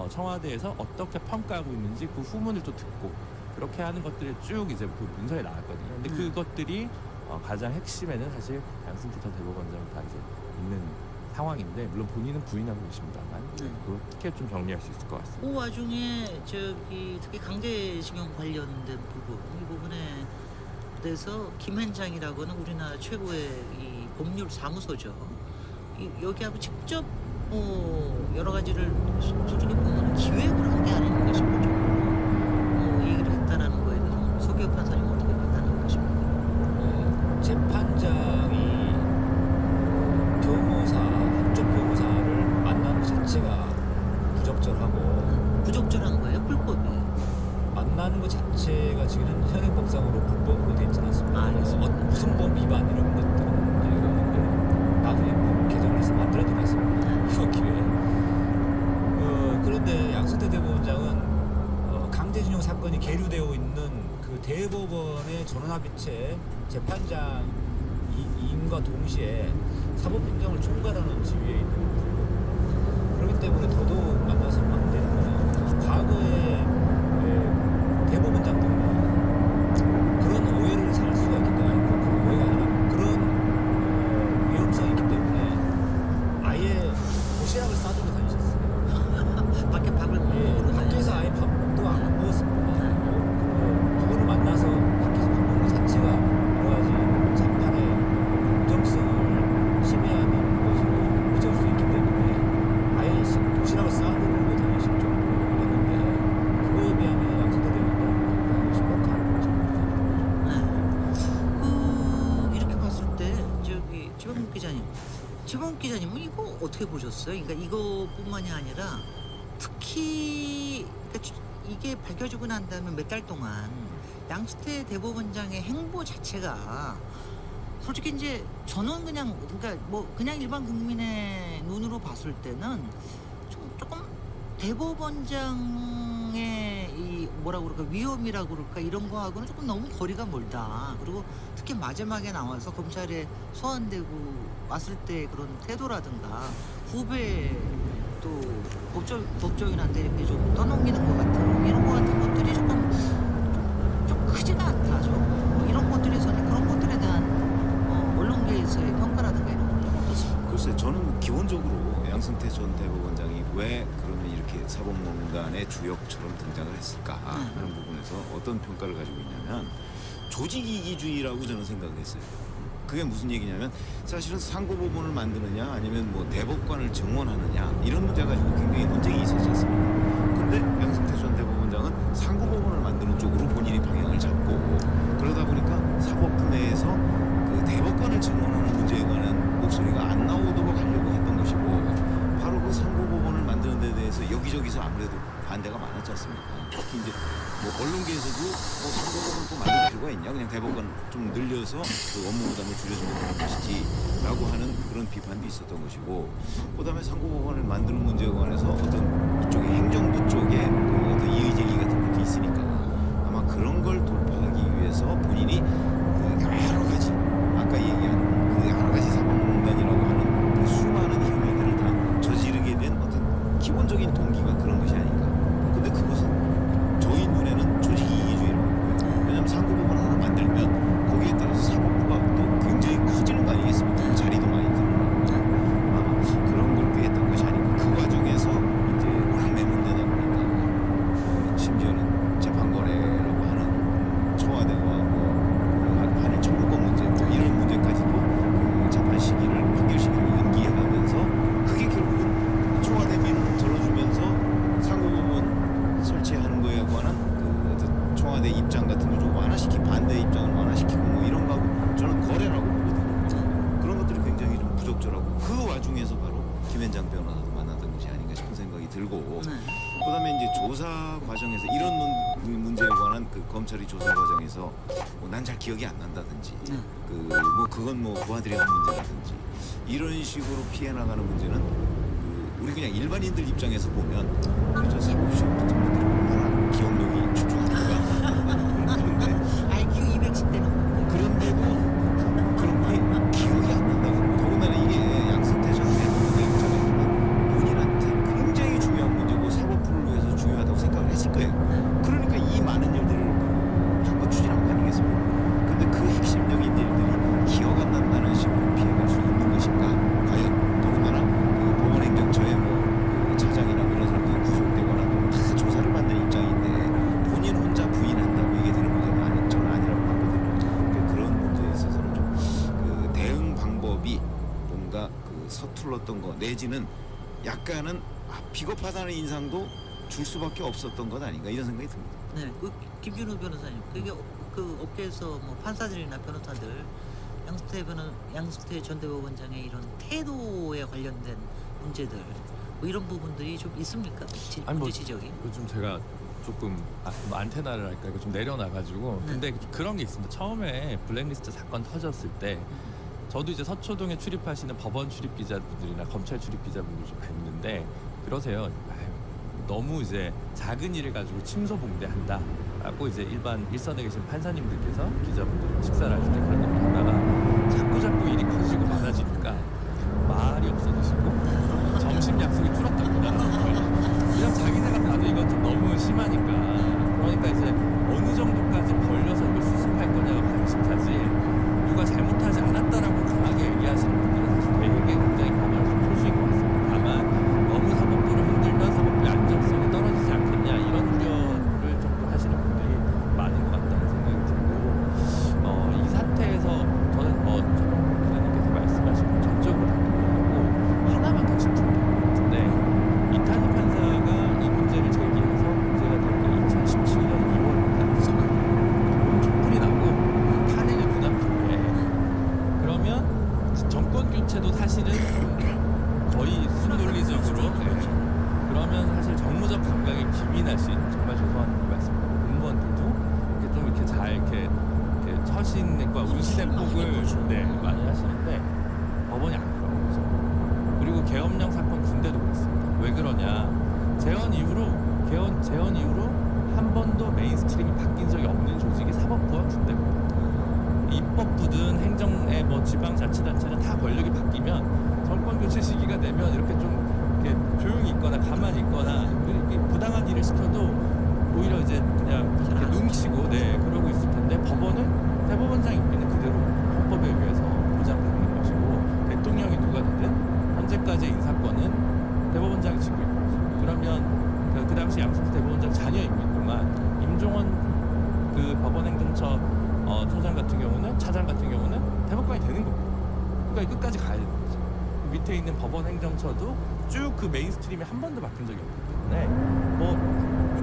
청와대에서 어떻게 평가하고 있는지 그 후문을 또 듣고 그렇게 하는 것들이 쭉 이제 그 문서에 나왔거든요. 근데 그것들이 가장 핵심에는 사실 양승태 전 대법원장이 다 이제 있는 상황인데 물론 본인은 부인하고 계십니다만 그렇게 좀 정리할 수 있을 것 같습니다. 그 와중에 특히 강제징용 관련된 부분 이 부분에 대해서 김현장이라고는 우리나라 최고의 이 법률 사무소죠. 여기하고 직접 여러 가지를 솔직히 보면 기획을 한 게 아닌가 싶을 정도로 얘기를 했다라는 거에 대해서 소기업 판사님 어떻게 판단하고 계십니까? 재판장이 한쪽 변호사를 만나는 것 자체가 부적절하고 부적절한 거예요? 불법이에요? 만나는 것 자체가 지금 현행법상으로 불법으로 돼 있지 않습니까? 알겠습니다. 무슨 법 위반 이런 것들은 이제 이런 것들은 나중에 법 개정을 해서 만들어드리겠습니다. 이번 기회에. 그런데 양승태 대법원장은 강제징용 사건이 계류되어 있는 그 대법원의 전원합의체 재판장 임과 동시에 사법행정을 총괄하는 지위에 있는 분이고 그렇기 때문에 더더욱 만나서는 안 되는 거죠. 과거에 대법원장들은 그런 오해를 살 수가 있기 때문에 그 오해가 아니라 그런 위험성이 있기 때문에 아예 도시락을 싸들고 다니셨어요. 밖에 밥을 먹고 밖에서 아예 밥도 안 먹었습니다. 그분을 만나서 밖에서 밥 먹는 것 자체가 여러 가지 재판의 공정성을 침해하는 것으로 빚을 수 있기 때문에 아예 도시락을 싸들고 다니실 정도였는데 그거에 비하면 양승태 대법원장은 심각한 네. 이렇게 봤을 때 지방국 기자님은 이거 어떻게 보셨어요? 그러니까 이거뿐만이 아니라 특히 이게 밝혀지고 난 다음에 몇 달 동안 양승태 대법원장의 행보 자체가 솔직히 이제 저는 그러니까 뭐 그냥 일반 국민의 눈으로 봤을 때는 조금 대법원장의 이 뭐라고 그럴까 위험이라고 그럴까 이런 거하고는 조금 너무 거리가 멀다. 그리고 특히 마지막에 나와서 검찰에 소환되고 왔을 때 그런 태도라든가 후배 또 법조인한테 이렇게 좀 떠넘기는 것 같은 이런 것 같은 것들이 좀 크지가 않다. 좀 이런 것들에서는 그런 것들에 대한 언론계에서의 평가라든가 이런 것들 어떻습니까? 글쎄 저는 기본적으로 양승태 전 대법원장이 왜 그러면 이렇게 사법농단의 주역처럼 등장을 했을까 하는 부분에서 어떤 평가를 가지고 있냐면 조직이기주의라고 저는 생각을 했어요. 그게 무슨 얘기냐면 사실은 상고법원을 만드느냐 아니면 뭐 대법관을 증원하느냐 이런 문제 가지고 굉장히 논쟁이 있었지 않습니까? 근데 양승태 전 대법원장은 상고법원을 만드는 쪽으로 본인이 방향을 잡고 그러다 보니까 사법부 내에서 그 대법관을 증원하는 문제에 관한 목소리가 안 나오도록 하려고 했던 것이고 바로 그 상고법원을 만드는 데 대해서 여기저기서 아무래도 반대가 많았지 않습니까? 특히 이제 뭐 언론계에서도 뭐 상고법원을 또 만들 필요가 있냐 그냥 대법관 좀 늘려서 그 업무 부담을 줄여주면 되는 것이지 라고 하는 그런 비판도 있었던 것이고 그다음에 상고법원을 만드는 문제에 관해서 어떤 이쪽에 행정부 쪽에 그 어떤 이의제기 같은 것도 있으니까 아마 그런 걸 돌파하기 위해서 본인이 그 여러 가지 아까 얘기한 그 여러 가지 사법농단이라고 하는 그 수많은 혐의들을 다 저지르게 된 어떤 기본적인 동기가 그런 것이 아닌가. 근데 그것은 저희 눈에는 조직이기주의라고 보여요. 왜냐하면 상고법원 하나 만들면 거기에 따라서 사법부가 또 굉장히 커지는 거 아니겠습니까? 자리도 많이 늘어나고 아마 그런 걸 꾀했던 것이 아닌가. 그 과정에서 이제 워낙 매문되다 보니까 심지어는 재판거래라고 하는 청와대와 뭐 한일 청구권 문제 뭐 이런 문제까지도 그 재판 시기를 판결 시기를 연기해가면서 그게 결국은 청와대 민원을 들어주면서 상고법원 설치하는 거에 관한 그 어떤 청와대 입장 같은 걸 좀 완화시키 반대 입장을 완화시키고 뭐 이런 거하고 저는 거래라고 보거든요. 그런 것들이 굉장히 좀 부적절하고 그 와중에서 바로 김현장 변호사도 만났던 것이 아닌가 싶은 생각이 들고 그다음에 이제 조사 과정에서 이런 문제에 관한 그 검찰이 조사 과정에서 뭐 난 잘 기억이 안 난다든지 그 뭐 그건 뭐 부하들이 한 문제라든지 이런 식으로 피해 나가는 문제는 그 우리 그냥 일반인들 입장에서 보면 저 사법시험 같은 분들이 얼마나 기억력이 출중한가 그런데 IQ 210대 넘는 그런데도 그런 게 기억이 안 난다고. 더군다나 이게 양승태 전 대법원의 입장에서는 본인한테 굉장히 중요한 문제고 사법부를 위해서 중요하다고 생각을 했을 거예요. 그러니까 이 많은 일들을 한번 추진한 거 아니겠습니까? 근데 그 핵심적인 일들이 기억 안 난다는 식으로 피해갈 수 있는 것인가? 과연 더군다나 그 법원행정처의 뭐그 차장이나 이런 사람들이 구속되거나 다 조사를 받는 입장인데 본인 혼자 부인한다고 이게 되는 문제가 저는 아니라고 봤거든요. 그러니까 그런 문제에 있어서는 좀 그 대응 방법이 뭔가 그 서툴렀던 거 내지는 약간은 비겁하다는 인상도 줄 수밖에 없었던 것 아닌가 이런 생각이 듭니다. 네, 그 김준호 변호사님, 그게 그 업계에서 뭐 판사들이나 변호사들 양승태 전 대법원장의 이런 태도에 관련된 문제들 뭐 이런 부분들이 좀 있습니까? 아니, 뭐 문제 지적이? 요즘 제가 조금 안테나를 할까 이거 좀 내려놔가지고 근데 그런 게 있습니다. 처음에 블랙리스트 사건 터졌을 때 저도 이제 서초동에 출입하시는 법원 출입 기자분들이나 검찰 출입 기자분들 좀 뵀는데 그러세요. 아유, 너무 이제 작은 일을 가지고 침소봉대한다라고 이제 일선에 계신 판사님들께서 기자분들 식사를 하실 때 그런 얘기를 하다가 자꾸 일이 커지고 많아지니까 말이 없어지시고 점심 약속이 줄었답니다. 그냥 자기네가 봐도 이건 좀 너무 심하니까 그러니까 이제 어느 정도까지 벌려서 이걸 수습할 거냐가 관심사지 누가 잘못하지 않았다라고 강하게 얘기하시는 분들은 사실 되게 굉장히 법원에서 소수인 것 같습니다. 다만 너무 사법부를 흔들면 사법부의 안정성이 떨어지지 않겠냐 이런 우려를 좀 하시는 분들이 많은 것 같다는 생각이 들고 이 사태에서 저는 뭐 최종 기자님께서 말씀하신 것 전적으로 동의하고 하나만 더 짚으면 될 것 같은데 이탄희 판사가 이 문제를 제기해서 문제가 된 게 2017년 2월입니다. 촛불이 나고 탄핵을 부담했는데 그러면 정권 교체도 사실은 거의 순논리적으로 그러면 사실 정무적 감각에 기민하신 정말 죄송한 말씀입니다. 공무원들도 이렇게 좀 이렇게 잘 이렇게 처신과 운시대폭을 많이 하시는데 법원이 안 그런 거죠. 그리고 계엄령 사건 군대도 그렇습니다. 왜 그러냐? 재헌 이후로 한 번도 메인스트림이 바뀐 적이 없는 조직이 사법부와 군대입니다. 입법부든 행정의 뭐 지방자치단체는 다 권력이 바뀌면 정권 교체 시기가 되면 이렇게 좀 이렇게 조용히 있거나 가만히 있거나 부당한 일을 시켜도 오히려 이제 그냥 이렇게 눈치고 그러고 있을 텐데 법원은 대법원장 임기는 그대로 헌법에 의해서 보장받는 것이고 대통령이 누가 되든 현재까지의 인사권은 대법원장이 지고 있는 거죠. 여기까지 끝까지 가야 되는 거죠. 그 밑에 있는 법원 행정처도 쭉 그 메인스트림이 한 번도 바뀐 적이 없기 때문에 뭐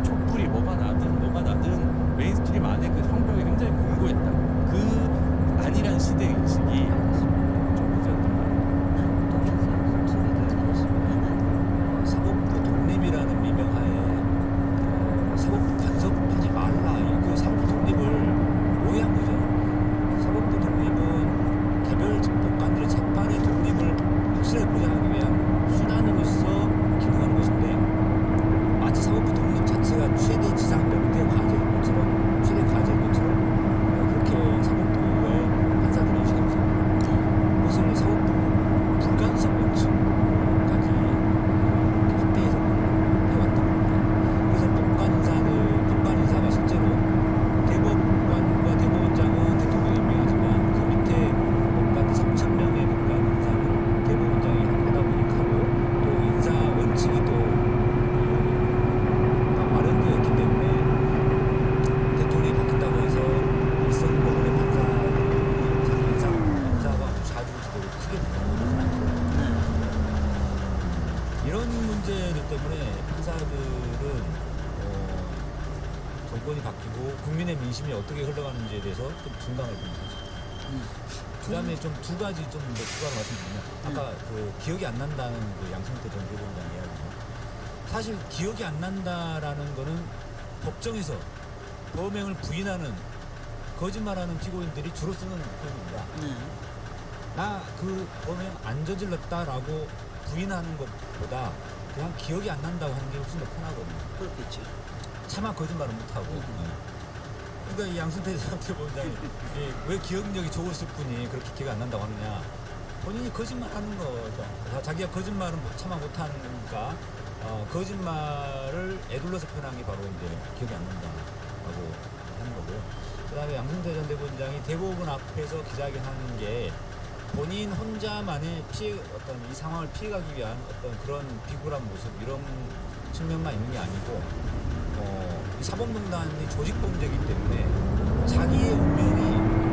촛불이 뭐가 나든 메인스트림 안에 그 성벽이 굉장히 공고했다. 그 안일한 시대 의식이 좀 사법부 독립이라는 미명하에 사법부 간섭하지 말라. 그 사법부 독립을 오해한 거죠. 사법부 독립은 개별 법관들의 재판의 독립을 확실하게 보장하기 위한 수단으로서 기능하는 것인데 마치 사법부 독립 자체가 최대 지상병대 과제인 것처럼 최대 과제인 것처럼 그렇게 사법부의 판사들이 인식하고 있습니다. 그것을 사법부 불간섭 원칙까지 확대해서 해왔던 겁니다. 그래서 법관 인사가 실제로 대법관과 대법원장은 대통령이 임명하지만 그 밑에 법관 3,000명의 법관 인사는 대법원장이 하다 보니까 하고 또 인사 원칙이 또 마련되어 있기 때문에 대통령이 바뀐다고 해서 일선 법원의 인사가 좌지우지되고 크게 변하는 않거든요. 이런 문제들 때문에 판사들은 정권이 바뀌고 국민의 민심이 어떻게 흘러가는지에 대해서 좀 둔감해 보이는 거죠. 그다음에 좀 두 가지 좀 더 추가로 말씀드리면 아까 그 기억이 안 난다는 그 양승태 전 대법원장 이야기죠. 사실 기억이 안 난다라는 거는 법정에서 범행을 부인하는 거짓말하는 피고인들이 주로 쓰는 표현입니다. 나 그 범행 안 저질렀다라고 부인하는 것보다 그냥 기억이 안 난다고 하는 게 훨씬 더 편하거든요. 그렇겠죠. 차마 거짓말은 못하고. 그러니까 이 양승태 대법원장이 왜 기억력이 좋으실 분이 그렇게 기억이 안 난다고 하느냐. 본인이 거짓말하는 거죠. 자기가 거짓말은 차마 못하니까 거짓말을 애둘러서 표현한 게 바로 이제 기억이 안 난다라고 하는 거고요. 그다음에 양승태 전 대법원장이 대법원 앞에서 기자회견하는 게 본인 혼자만의 어떤 이 상황을 피해가기 위한 어떤 그런 비굴한 모습 이런 측면만 있는 게 아니고 이 사법농단이 조직범죄이기 때문에 자기의 운명이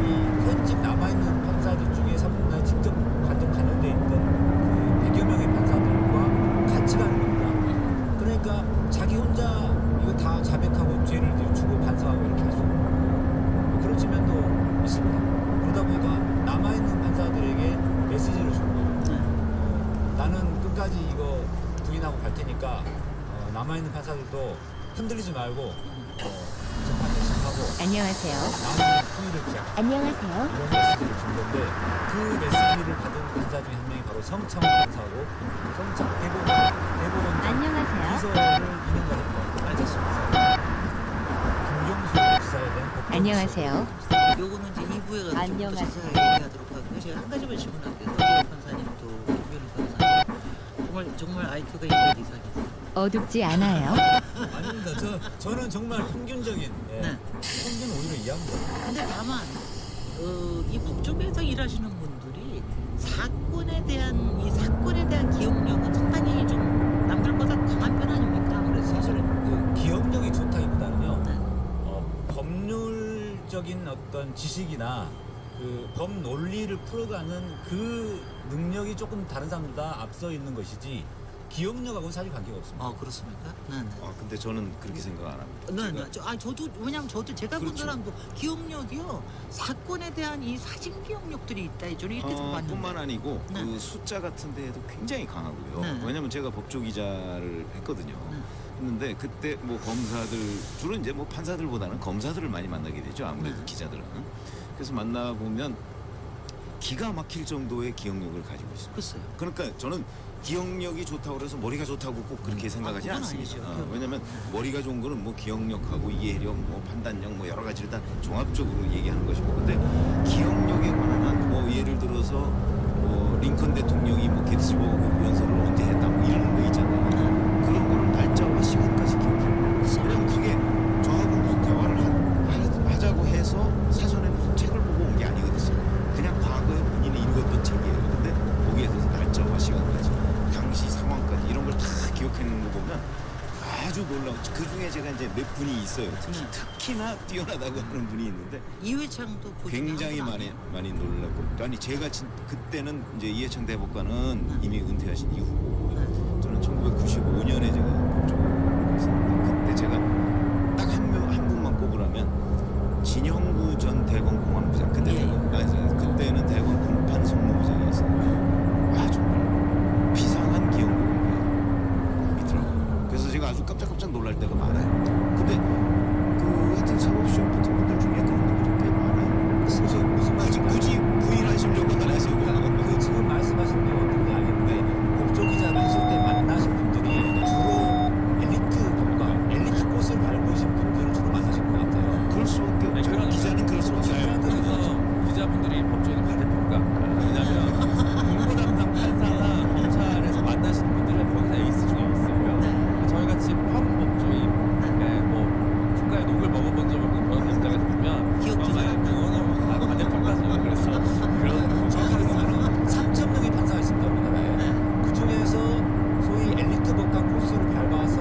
이 현직 남아있는 판사들 중에 사법농단에 직접 관련돼 있던 그 100여 명의 판사들과 같이 가는 겁니다. 그러니까 자기 혼자 이거 다 자백하고 죄를 주고 판사하고 이렇게 할 수 없는 그런 측면도 있습니다. 그러다 보니까 남아있는 판사들에게 메시지를 준 거예요. 나는 끝까지 이거 부인하고 갈 테니까 남아있는 판사들도 흔들리지 말고 재판 열심히 하고 안녕하세요. 나는 후위를 기약 안녕하세요. 이런 메시지를 준 건데 그 메시지를 받은 판사 중에 한 명이 바로 성창 판사고 성창 대법원 안녕하세요. 비서를 인용했던 알겠습니다. 김경수 지사에 대한 법정 안녕하세요. 요거는 이제 2부에 가서 좀더 안녕하세요. 자세하게 얘기하도록 하고요. 제가 한 가지만 질문할게요. 서기호 판사님 또 김변우 판사님. 정말 IQ가 200 이상이세요. 어둡지 않아요. 아닙니다. 저는 정말 평균적인 네. 평균 오히려 이해합니다. 근데 다만 이 법조계에서 일하시는 분들이 사건에 대한 기억력은 상당히 좀 남들보다 강한 편 아닙니까? 그래서 사실은 그 기억력이 좋다기보다는요. 네. 법률적인 어떤 지식이나 그 법 논리를 풀어가는 그 능력이 조금 다른 사람보다 앞서 있는 것이지 기억력하고는 사실 관계가 없습니다. 아 그렇습니까? 네. 근데 저는 그렇게 생각 안 합니다. 네. 저도 왜냐면 저도 제가 본 그렇죠. 사람도 기억력이요 사건에 대한 이 사진 기억력들이 있다 저는 이렇게 좀 봤는데. 뿐만 아니고 네. 그 숫자 같은 데에도 굉장히 강하고요. 네. 왜냐면 제가 법조 기자를 했거든요. 네. 했는데 그때 뭐 검사들 주로 이제 뭐 판사들보다는 검사들을 많이 만나게 되죠. 아무래도 네. 기자들은. 그래서 만나 보면 기가 막힐 정도의 기억력을 가지고 있습니다. 글쎄요. 그러니까 저는 기억력이 좋다고 그래서 머리가 좋다고 꼭 그렇게 생각하지 그건 않습니다. 아니죠. 기억력. 왜냐면 머리가 좋은 거는 뭐 기억력하고 이해력, 뭐 판단력, 뭐 여러 가지를 다 종합적으로 얘기하는 것이고, 근데 기억력에 관한 한 뭐 예를 들어서 뭐 링컨 대통령이 뭐 게티즈버그 연설을 언제 했다 뭐 이런 거 있잖아요. 그런 거를 날짜와 시간까지 기억해요. 왜냐면 그게 저하고 무슨 대화를 하자고 해서 사전에 무슨 책을 보고 온 게 아니거든요. 그냥 과거에 본인이 읽었던 책이에요. 근데 거기에 대해서 날짜와 시간까지 당시 상황까지 이런 걸 다 기억해내는 거 보면 아주 놀라운 그 중에 제가 이제 몇 분이 있어요. 네. 특히나 뛰어나다고 하는 분이 있는데 이회창도 보증이 굉장히 한 분 많이 놀랐고 아니 제가 그때는 이제 이해창 대법관은 이미 은퇴하신 이후고 네. 저는 1995년에 제가 법조를 했었는데 그때 제가 딱 한 분만 꼽으라면 진형구 전 대검 공안부장 그때 예. 그때는 대검 공판 송무부장이었어요. 아 정말 비상한 기억력이 있더라고요. 그래서 제가 아주 깜짝깜짝 놀랄 때가 많아요. 근데 그 하여튼 사법시험 붙은 분들 중에 그런 분들이 꽤 많아요. 무슨 굳이 부인하시려고 안 하시고 그 지금 말씀하신 게 어떤 게 알겠는데 법조기자 하실 때 만나신 분들이 주로 엘리트 법관, 엘리트 꽃을 밟으신 분들을 주로 만나신 것 같아요. 그럴 수밖에 아니, 없죠. 그러니까 기자는 그럴 수밖에 없죠. 그래서 기자분들이 법조인 과대평가. 왜냐하면 공보 담당 판사나 검찰에서 만나시는 분들은 거기서 에이스 중에 에이스고요. 저희 같이 평법조인, 뭐 국가의 녹을 먹어본 적 없는 변호사 입장에서 보면 기억도 잘 안 나고. 그거는 과대평가죠. 그래서 그런 정확하게 보면 3,000명의 판사가 있습니다 우리나라에. 그 중에서 소위 엘리트 법관 코스를 밟아서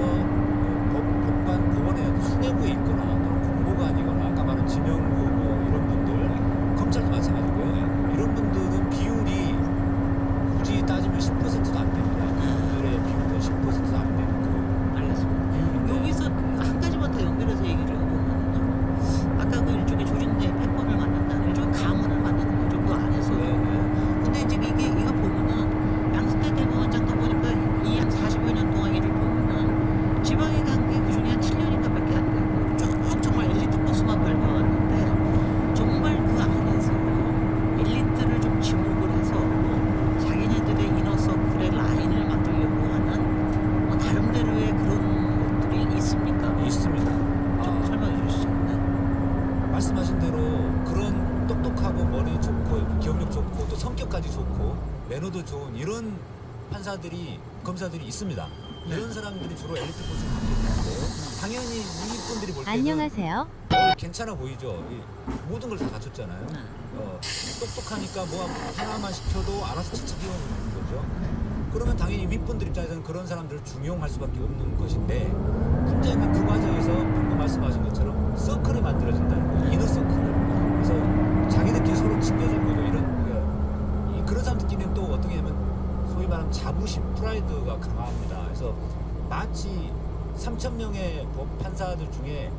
법관 법원에 수뇌부에 있거나 또는 공보관이거나 아까 말한 지명부 뭐 이런 분들, 검찰도 마찬가지고요. 이런 분들은 비율이 굳이 따지면 10%도 안 됩니다. 그분들의 비율은 10%도 안 되는 그 알겠습니다. 비율인데 여기서 한 가지만 더 연결해서 얘기를 해보면요. 아까 그 일종의 조진대 패권을 만든다는 일종의 가문을 만드는 거죠. 그 안에서. 근데 이제 이거 보면은 양승태 대법원장도 보니까 이 한 40여 년 동안 일을 보면은 지방에 간 게 그 중에 한 7년인가밖에 안 되고 쭉 정말 엘리트 코스만 밟아왔는데 정말 그 안에서 엘리트를 좀 지목을 해서 자기네들의 이너서클의 라인을 만들려고 하는 뭐 나름대로의 그런 것들이 있습니까? 있습니다. 좀 설명해 주시죠. 네. 말씀하신 대로 그런 똑똑하고 머리 좋고 기억력 좋고 또 성격까지 좋고 매너도 좋은 이런 판사들이 검사들이 있습니다. 이런 사람들이 주로 엘리트 코스를 받게 되는데 당연히 이분들이 볼 때는 안녕하세요. 괜찮아 보이죠. 모든 걸 다 갖췄잖아요. 똑똑하니까 뭐 하나만 시켜도 알아서 착착 이어오는 거죠. 그러면 당연히 윗분들 입장에서는 그런 사람들을 중용할 수밖에 없는 것인데 문제는 그 과정에서 방금 말씀하신 것처럼 서클이 만들어진다는 거예요. 이너 서클. 그래서 자기들끼리 서로 챙겨주는 거죠. 그런 사람들끼리는 또 어떻게 하면 소위 말하면 자부심, 프라이드가 강합니다. 그래서 마치 3,000명의 법 판사들 중에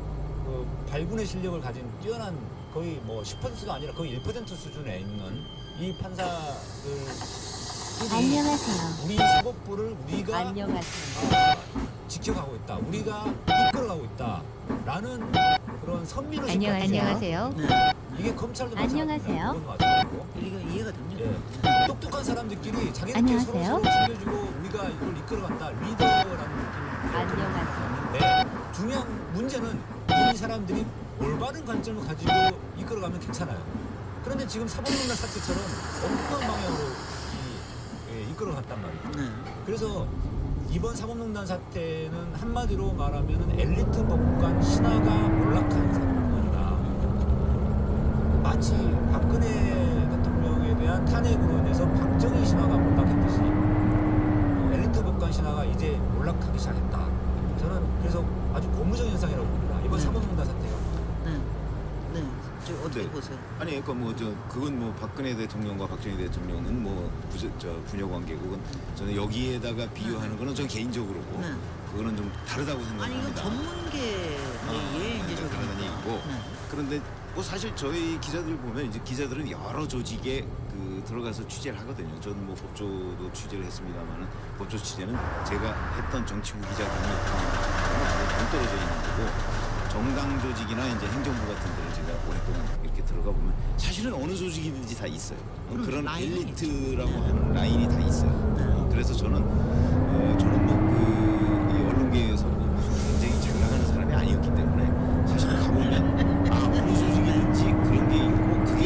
그 발군의 실력을 가진 뛰어난 거의 뭐 10%가 아니라 거의 1% 수준에 있는 이 판사들 안녕하세요. 우리 사법부를 우리가 안녕하세요. 지켜가고 있다. 우리가 이끌어가고 있다라는 그런 선미를 안녕하세요. 네. 이게 검찰도 안녕하세요. 마찬가지고 그건 마찬가지고. 이거 이해가 됩니다. 예. 똑똑한 사람들끼리 자기들끼리 서로 안녕하세요. 챙겨주고 우리가 이걸 이끌어간다. 리더라는 느낌이 안녕하세요. 네. 중요한 문제는 이 사람들이 올바른 관점을 가지고 이끌어가면 괜찮아요. 그런데 지금 사법농단 사태처럼 엉뚱한 방향으로 이끌어갔단 말이에요. 네. 그래서 이번 사법농단 사태는 한마디로 말하면 엘리트 법관 신화가 몰락한 사건이다. 마치 박근혜 대통령에 대한 탄핵으로 인해서 박정희 신화가 몰락했듯이 엘리트 법관 신화가 이제 몰락하기 시작했다. 저는 그래서 아주 고무적 현상이라고 봅니다. 이번 네. 사법농단 사태가. 네. 네. 저 어떻게 네. 보세요? 아니 그러니까 그건 뭐 박근혜 대통령과 박정희 대통령은 뭐 부녀 관계고 그건 저는 여기에다가 비교하는 거는 전 개인적으로고 네. 그거는 좀 다르다고 아니 생각합니다. 이건 전문계의 이제 저기 그런 얘기고 네. 그런데 뭐 사실 저희 기자들 보면 이제 기자들은 여러 조직에 들어가서 취재를 하거든요. 저는 뭐 법조도 취재를 했습니다만은 법조 취재는 제가 했던 정치부 기자 경력 중에 동떨어져 있는 거고 정당 조직이나 이제 행정부 같은 데를 제가 오랫동안 이렇게 들어가 보면 사실은 어느 조직이든지 다 있어요. 그런 라인이 엘리트라고 있죠. 하는 라인이 다 있어요. 그래서 저는 뭐이 언론계에서 뭐 무슨 굉장히 잘 나가는 사람이 아니었기 때문에 사실 가보면 어느 조직이든지 그런 게 있고 그게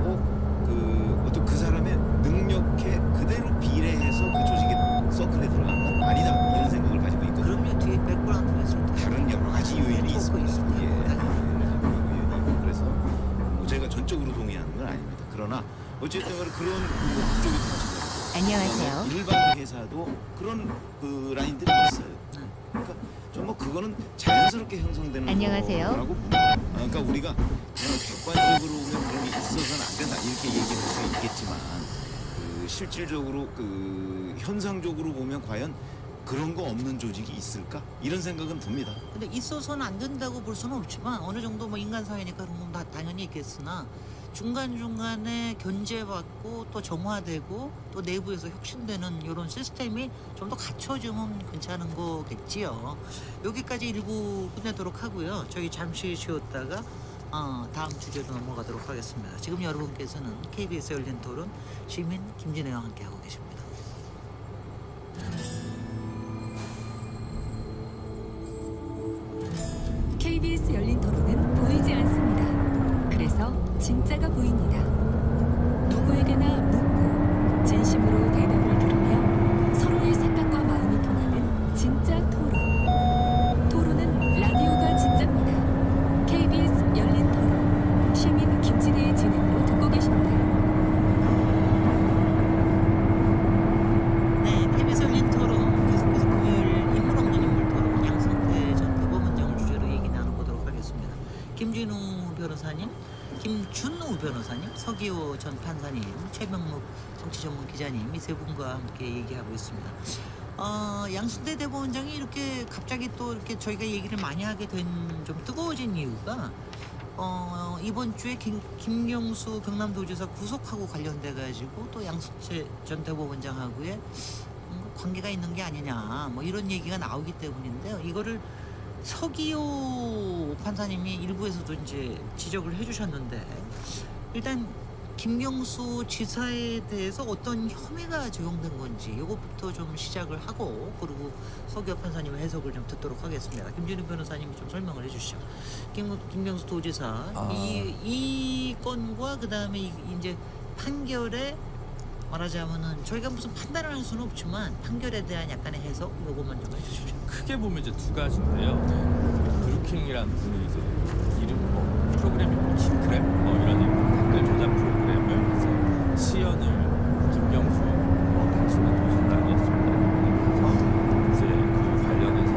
꼭 어떤 그 사람의 능력에 그대로 비례해서 그 조직의 서클에 들어가는 건 아니다 이런 생각을 가지고 있거든요. 그럼요 뒤에 백그라운드 했을 때 다른 여러 가지 요인이 있습니다. 있습니다. 예, 요인이 있고 그래서 뭐 저희가 전적으로 동의하는 건 아닙니다. 그러나 어쨌든 간에 그런 쪽에도 마찬가지고 안녕하세요. 일반 회사도 그런 라인들이 있어요. 그러니까 좀 뭐 그거는 자연스럽게 형성되는 안녕하세요. 거라고 봅니다. 그러니까 우리가 그냥 객관적으로 보면 그런 게 있어서는 안 된다 이렇게 얘기할 수 있겠지만 그 실질적으로 그 현상적으로 보면 과연 그런 거 없는 조직이 있을까 이런 생각은 듭니다. 근데 있어서는 안 된다고 볼 수는 없지만 어느 정도 뭐 인간 사회니까 그런 건 다 당연히 있겠으나 중간중간에 견제받고 또 정화되고 또 내부에서 혁신되는 이런 시스템이 좀 더 갖춰지면 괜찮은 거겠지요. 여기까지 일부 끝내도록 하고요. 저희 잠시 쉬었다가 다음 주제로 넘어가도록 하겠습니다. 지금 여러분께서는 KBS 열린 토론 시민 김진애와 함께하고 계십니다. KBS 열린 토론은 보이지 않습니다. 그래서 진짜가 보입니다. 누구에게나 묻고 진심으로 대답을 들으며 서로의 생각과 마음이 통하는 진짜 토론. 토론은 라디오가 진짜입니다. KBS 열린 토론. 시민 김진애의 진행으로 듣고 계십니다. 네, KBS 열린 토론 계속해서 금요일 인물 없는 인물 토론 양승태 전 대법원장을 주제로 얘기 나눠보도록 하겠습니다. 김진우 변호사님, 김준우 변호사님, 서기호 전 판사님, 최명묵 정치전문 기자님 이 세 분과 함께 얘기하고 있습니다. 양승태 대법원장이 이렇게 갑자기 또 이렇게 저희가 얘기를 많이 하게 된 좀 뜨거워진 이유가 이번 주에 김경수 경남도지사 구속하고 관련돼 가지고 또 양승태 전 대법원장하고의 관계가 있는 게 아니냐 뭐 이런 얘기가 나오기 때문인데요. 이거를 서기호 판사님이 일부에서도 이제 지적을 해주셨는데 일단 김경수 지사에 대해서 어떤 혐의가 적용된 건지 이것부터 좀 시작을 하고 그리고 서기호 판사님의 해석을 좀 듣도록 하겠습니다. 김진우 변호사님이 좀 설명을 해주시죠. 김경수 도지사 이 건과 그 다음에 이제 판결에 말하자면은 저희가 무슨 판단을 할 수는 없지만 판결에 대한 약간의 해석 요것만 좀 해주십시오. 크게 보면 이제 두 가지인데요. 브루킹이라는 분이 이제 이름 뭐 프로그램이 뭐 킹크랩 뭐 이런 댓글 조작 프로그램을 이제 시연을 김경수 당신은 도지사였습니다. 그래서 이제 그 관련해서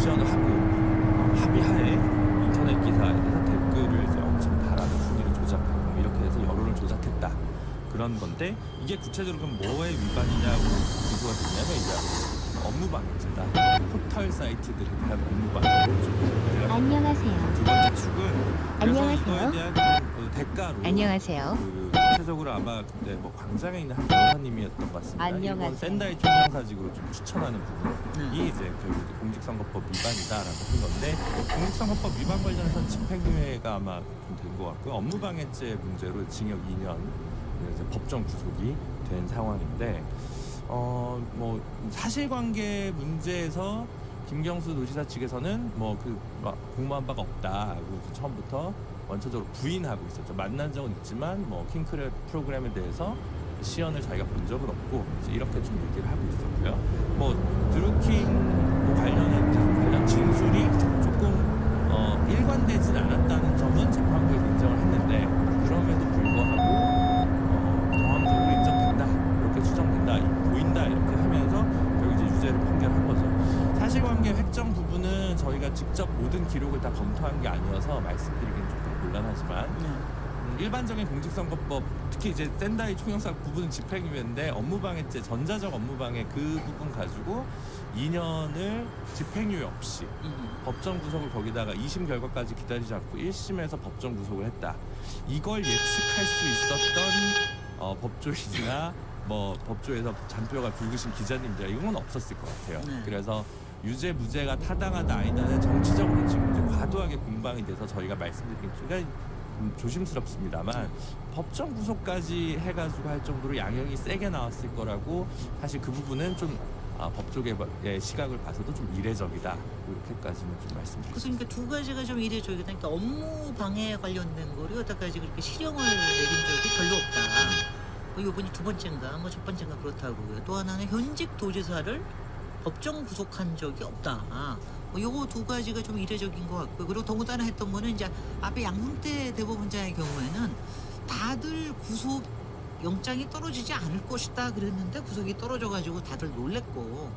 시연을 하고 합의하에 인터넷 기사에 대해서 댓글을 이제 엄청 달아서 분위기를 조작하고 이렇게 해서 여론을 조작했다. 그런 건데 이게 구체적으로 그럼 뭐의 위반이냐고 기소가 되냐면 이제 업무방해죄다. 포털 사이트들에 대한 업무방해. 안녕하세요. 두 번째 축은 그래서 안녕하세요. 이거에 대한 대가로 안녕하세요. 그 구체적으로 아마 그때 뭐 광장에 있는 한 변호사님이었던 것 같습니다. 일본 안녕하세요. 센다이 총영사직으로 좀 추천하는 부분이 이제 결국 공직선거법 위반이다라고 한 건데 공직선거법 위반 관련해서 집행유예가 아마 좀 된 것 같고요. 업무방해죄 문제로 징역 2년 이제 법정 구속이 된 상황인데 뭐 사실관계 문제에서 김경수 도지사 측에서는 뭐 그 공모한 바가 없다고 처음부터 원초적으로 부인하고 있었죠. 만난 적은 있지만 뭐 킹크랩 프로그램에 대해서 시연을 자기가 본 적은 없고 이제 이렇게 좀 얘기를 하고 있었고요. 뭐 드루킹 관련 진술이 조금 일관되진 않았다는 점은 재판부에서 인정을 했는데 그럼에도 불구하고 정황적으로 인정된다 이렇게 추정된다 보인다 이렇게 하면서 결국 이제 유죄를 판결한 거죠. 사실관계 획정 부분은 저희가 직접 모든 기록을 다 검토한 게 아니어서 말씀드리기는 조금 곤란하지만 일반적인 공직선거법 특히 이제 센다이 총영사 부분은 집행유예인데 업무방해죄 전자적 업무방해 그 부분 가지고 2년을 집행유예 없이 법정 구속을 거기다가 2심 결과까지 기다리지 않고 1심에서 법정 구속을 했다. 이걸 예측할 수 있었던 법조인이나 뭐 법조에서 잔뼈가 굵으신 기자님들 이건 없었을 것 같아요. 네. 그래서 유죄 무죄가 타당하다 아니다는 정치적으로 지금 이제 과도하게 공방이 돼서 저희가 말씀드리기가 조심스럽습니다만 법정 구속까지 해가지고 할 정도로 양형이 세게 나왔을 거라고 사실 그 부분은 좀 법조계의 시각을 봐서도 좀 이례적이다 이렇게까지는 좀 말씀드립니다. 그래서 그러니까 두 가지가 좀 이례적이다. 그러니까 업무 방해 관련된 거를 여태까지 그렇게 실형을 내린 적이 별로 없다. 뭐 이번이 두 번째인가, 뭐 첫 번째인가 그렇다고요. 또 하나는 현직 도지사를 법정 구속한 적이 없다. 뭐 요거 두 가지가 좀 이례적인 것 같고요. 그리고 더군다나 했던 거는 이제 앞에 양승태 대법원장의 경우에는 다들 구속 영장이 떨어지지 않을 것이다 그랬는데 구속이 떨어져가지고 다들 놀랬고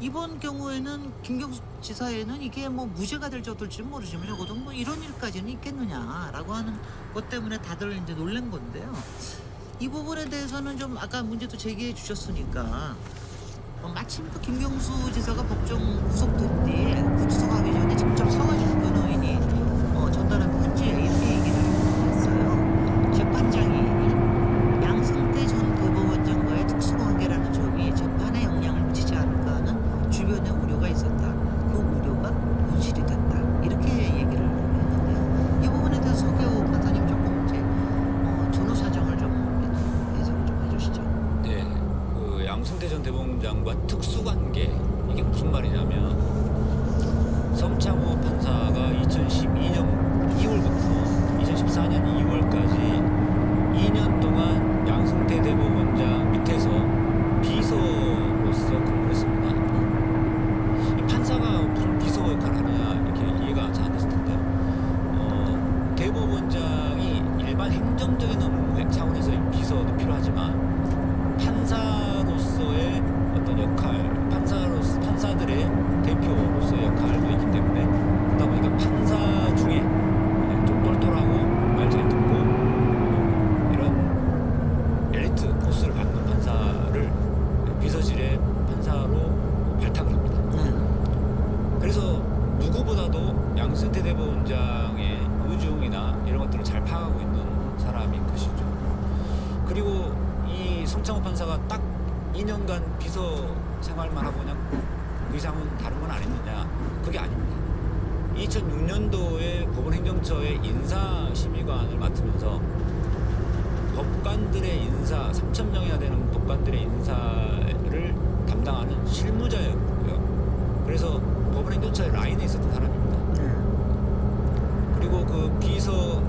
이번 경우에는 김경수 지사에는 이게 뭐 무죄가 될지 어떨지 모르지만 적어도 뭐 이런 일까지는 있겠느냐라고 하는 것 때문에 다들 이제 놀란 건데요. 이 부분에 대해서는 좀 아까 문제도 제기해 주셨으니까 마침 또 김경수 지사가 법정 구속된 뒤에 구속하기 전에 직접 서가지고 변호인이 전달한 편지에 이렇게 얘기를 했어요. 재판장이 양승태 전 대법원장과의 특수관계라는 점이 재판에 영향을 미치지 않을까 하는 주변의 우려가 있었다. 그 우려가 본실이 됐다. 이렇게 얘기를 했는데요. 이 부분에 대해서 서기호 판사님 조금 이제 전후 사정을 좀 해석을 좀 해주시죠. 네, 그 양승태 전 대법원장과 특수관계 이게 무슨 말이냐면 성창호 판사가 2012년 2월부터 2014년 2월까지 2년 동안 양승태 대법원장 밑에서 비서로서 근무를 했습니다. 이 판사가 무슨 비서 역할을 하느냐 이렇게 이해가 잘 안 됐을 텐데 대법원장이 일반 행정적인 업무 차원에서 비서도 필요하지만 판사로서의 어떤 역할, 판사들의 대표로서의 역할도 있기 때문에 그러다 보니까 판사 중에 좀 똘똘하고 말 잘 듣고 이런 엘리트 코스를 받는 판사를 비서실의 판사로 발탁을 합니다. 그래서 누구보다도 양승태 대법원장의 의중이나 이런 것들을 잘 파악하고 있는 사람인 것이죠. 그리고 이 성창호 판사가 딱 2년간 비서 생활만 하고 그냥 그 이상은 다른 건 안 했느냐? 그게 아닙니다. 2006년도에 법원행정처의 인사심의관을 맡으면서 법관들의 인사, 3,000명이나 되는 법관들의 인사를 담당하는 실무자였고요. 그래서 법원행정처의 라인에 있었던 사람입니다. 그리고 그 비서,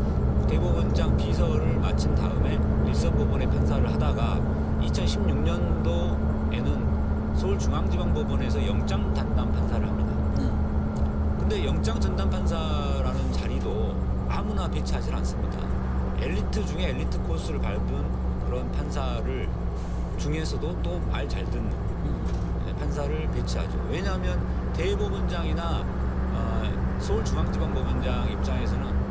대법원장 비서를 마친 다음에 일선법원의 판사를 하다가 2016년도에는 서울중앙지방법원에서 영장 담당 판사를 합니다. 근데 영장 전담 판사라는 자리도 아무나 배치하지 않습니다. 엘리트 중에 엘리트 코스를 밟은 그런 판사를 중에서도 또 말 잘 듣는 판사를 배치하죠. 왜냐하면 대법원장이나 서울중앙지방법원장 입장에서는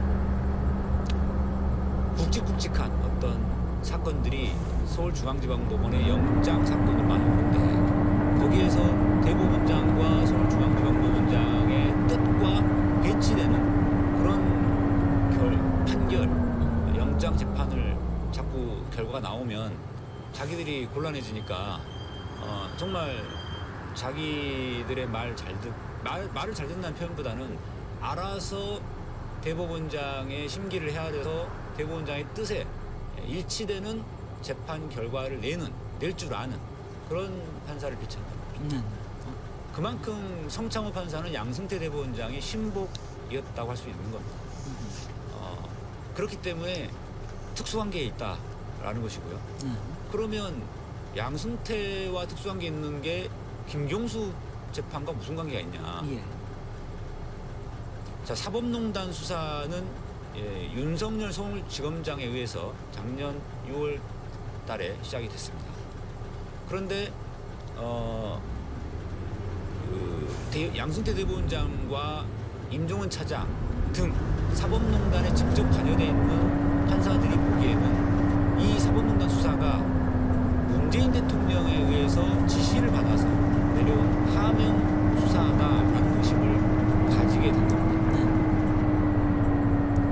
굵직굵직한 어떤 사건들이 서울중앙지방법원의 영장 사건으로 많이 오는데 거기에서 대법원장과 서울중앙지방법원장의 뜻과 배치되는 그런 판결, 영장 재판을 자꾸 결과가 나오면 자기들이 곤란해지니까 정말 자기들의 말을 잘 듣는다는 표현보다는 알아서 대법원장의 심기를 해야 돼서 대법원장의 뜻에 일치되는 재판 결과를 낼 줄 아는 그런 판사를 배치한다. 그만큼 성창호 판사는 양승태 대법원장의 신복이었다고 할 수 있는 겁니다. 그렇기 때문에 특수관계에 있다라는 것이고요. 그러면 양승태와 특수관계 있는 게 김경수 재판과 무슨 관계가 있냐? 예. 자, 사법농단 수사는 윤석열 서울지검장에 의해서 작년 6월 달에 시작이 됐습니다. 그런데 양승태 대법원장과 임종원 차장 등 사법농단에 직접 관여되어 있는 판사들이 보기에는 이 사법농단 수사가 문재인 대통령에 의해서 지시를 받아서 내려온 하명 수사다라는 의식을 가지게 된 겁니다.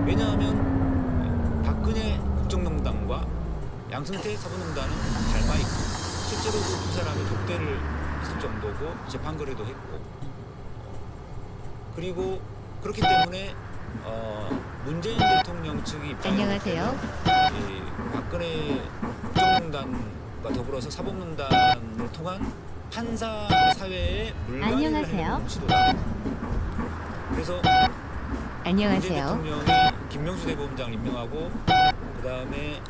왜냐하면 박근혜 국정농단과 양승태 사법농단은 닮아있고 실제로도 두 사람이 독대를 했을 정도고 재판 거래도 했고 그리고 그렇기 때문에 문재인 대통령 측이 안녕하세요. 박근혜 국정농단과 더불어서 사법농단을 통한 판사 사회의 물갈이를 안녕하세요. 하려는 시도다. 그래서 문재인 안녕하세요. 대통령이 김명수 대법원장을 임명하고 그 다음에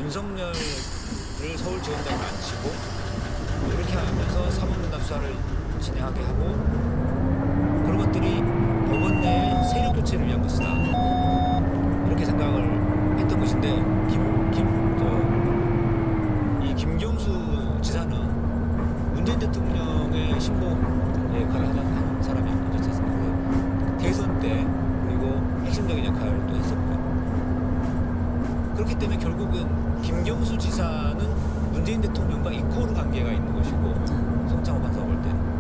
윤석열을 서울지검장으로 앉히고 이렇게 하면서 사법농단 수사를 진행하게 하고 그런 것들이 법원 내의 세력 교체를 위한 것이다. 이렇게 생각을 했던 것인데 이 김경수 지사는 문재인 대통령의 신봉 역할을 하는 사람이 아니지 않습니까? 그 대선 때 그리고 핵심적인 역할도 했었고요. 그렇기 때문에 결국은 김경수 지사는 문재인 대통령과 이코르 관계가 있는 것이고 송창호 판사가 볼 때는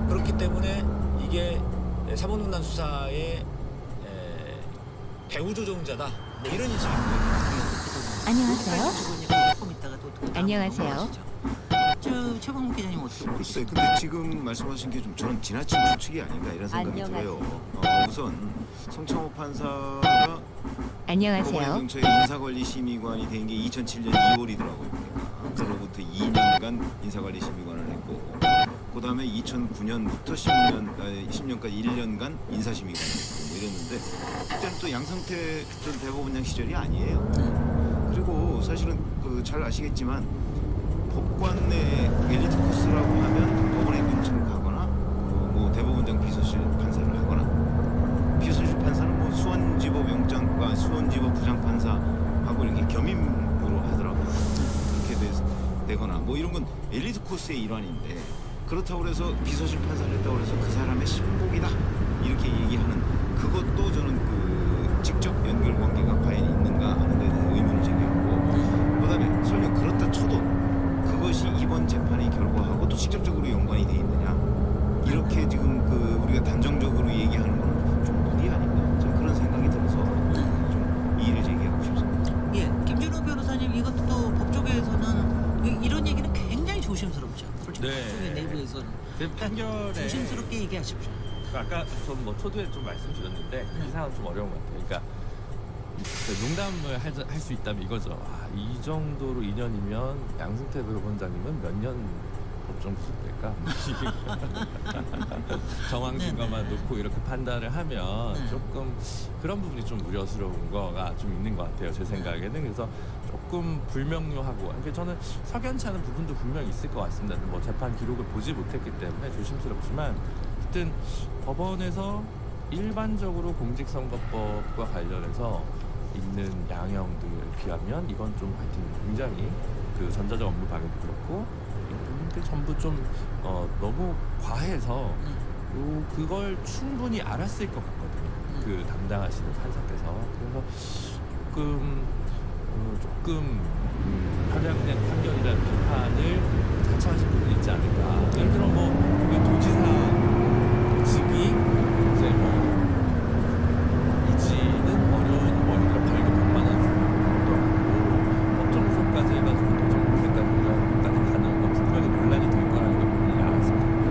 그렇기 때문에 이게 사법농단 수사의 배후 조종자다 뭐 이런 인식입니다. 안녕하세요. 조금 있다가 또 안녕하세요. 넘어가시죠. 저 최범국 기자님 어떻게 보세요? 글쎄, 근데 지금 말씀하신 게 좀 저는 지나친 추측이 아닌가 이런 생각이 들어요. 우선 송창호 판사가 안녕하세요. 법원행정처의 인사관리심의관이 된 게 2007년 2월이더라고요. 보니까. 그로부터 2년간 인사관리심의관을 했고 그 다음에 2009년부터 10년까지 1년간 인사심의관을 했고 뭐 이랬는데 그때는 또 양성태 전 대법원장 시절이 아니에요. 그리고 사실은 그 잘 아시겠지만 법관 내 엘리트 코스라고 하면 법원행정처를 가거나 뭐 대법원장 비서실 판사를 하거나 비서실 판사는 뭐 수원지법 영장과 수원지법 부장판사하고 이렇게 겸임으로 하더라고요. 그렇게 되거나 뭐 이런 건 엘리트 코스의 일환인데 그렇다고 해서 비서실 판사를 했다고 해서 그 사람의 신복이다 이렇게 얘기하는 그것도 저는 그 직접 연결관계가 과연 있는가 하는 데 대해서 의문을 제기하고 그다음에 설령 그렇다 쳐도 그것이 이번 재판의 결과하고 또 직접적으로 연관이 돼 있느냐 이렇게 지금 그 우리가 단정적으로 얘기하는 건 좀 무리 아닌가 저는 그런 생각이 들어서 좀 이의를 제기하고 싶습니다. 예, 김준호 변호사님 이것도 또 법조계에서는 이런 얘기는 굉장히 조심스럽죠. 솔직히 네. 법조계 내부에서는 그 판결에 조심스럽게 얘기하십시오. 아까 전 뭐 초두에 좀 말씀드렸는데 이 상황은 좀 어려운 것 같아요. 그러니까 농담을 할 수 있다면 이거죠. 이 정도로 2년이면 양승태 대법원장님은 몇 년 법정 구속될까? 정황 증거만 놓고 이렇게 판단을 하면 네. 조금 그런 부분이 좀 우려스러운 거가 좀 있는 것 같아요. 제 생각에는. 그래서 조금 불명료하고 그러니까 저는 석연치 않은 부분도 분명히 있을 것 같습니다. 뭐 재판 기록을 보지 못했기 때문에 조심스럽지만 어쨌든 법원에서 일반적으로 공직선거법과 관련해서 있는 양형들에 비하면 이건 좀 하여튼 굉장히 그 전자적 업무 방해도 그렇고 이 부분들 전부 좀 너무 과해서 그걸 충분히 알았을 것 같거든요. 그 담당하시는 판사께서. 그래서 조금 편향된 판결이라는 비판을 자처하신 부분이 있지 않을까. 예를 들어 뭐 도지사직이 이제 뭐 유지는 어려운 뭐 예를 들어 발급 100만 원 정도 하고 법정 구속까지 해가지고 도정 공개까지 이런까지 가는 건 분명히 논란이 될 거라는 걸 본인이 알았을 텐데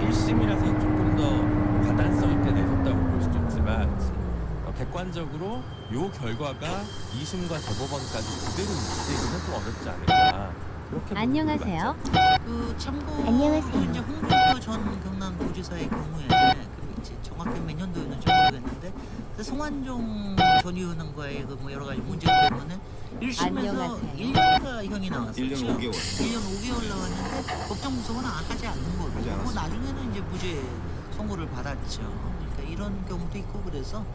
1심이라서 조금 더 가단성 있게 내줬다고 볼 수도 있지만 객관적으로 요 결과가 2심과 대법원까지 그대로 유지되기는 좀 어렵지 않을까. 그렇게 안녕하세요. 그 참고로 안녕하세요. 이제 홍준표 전 경남도지사의 경우에 그 이제 정확히 몇 년도였는지 모르겠는데 그 송환종 전 의원과의 그 뭐 여러 가지 문제 때문에 1심에서 안녕하세요. 1년가 형이 나왔었죠. 1년 5개월. 1년 5개월 나왔는데 법정 구속은 하지 않는 거고 하지 않았어요. 나중에는 이제 무죄 선고를 받았죠. 그러니까 이런 경우도 있고 그래서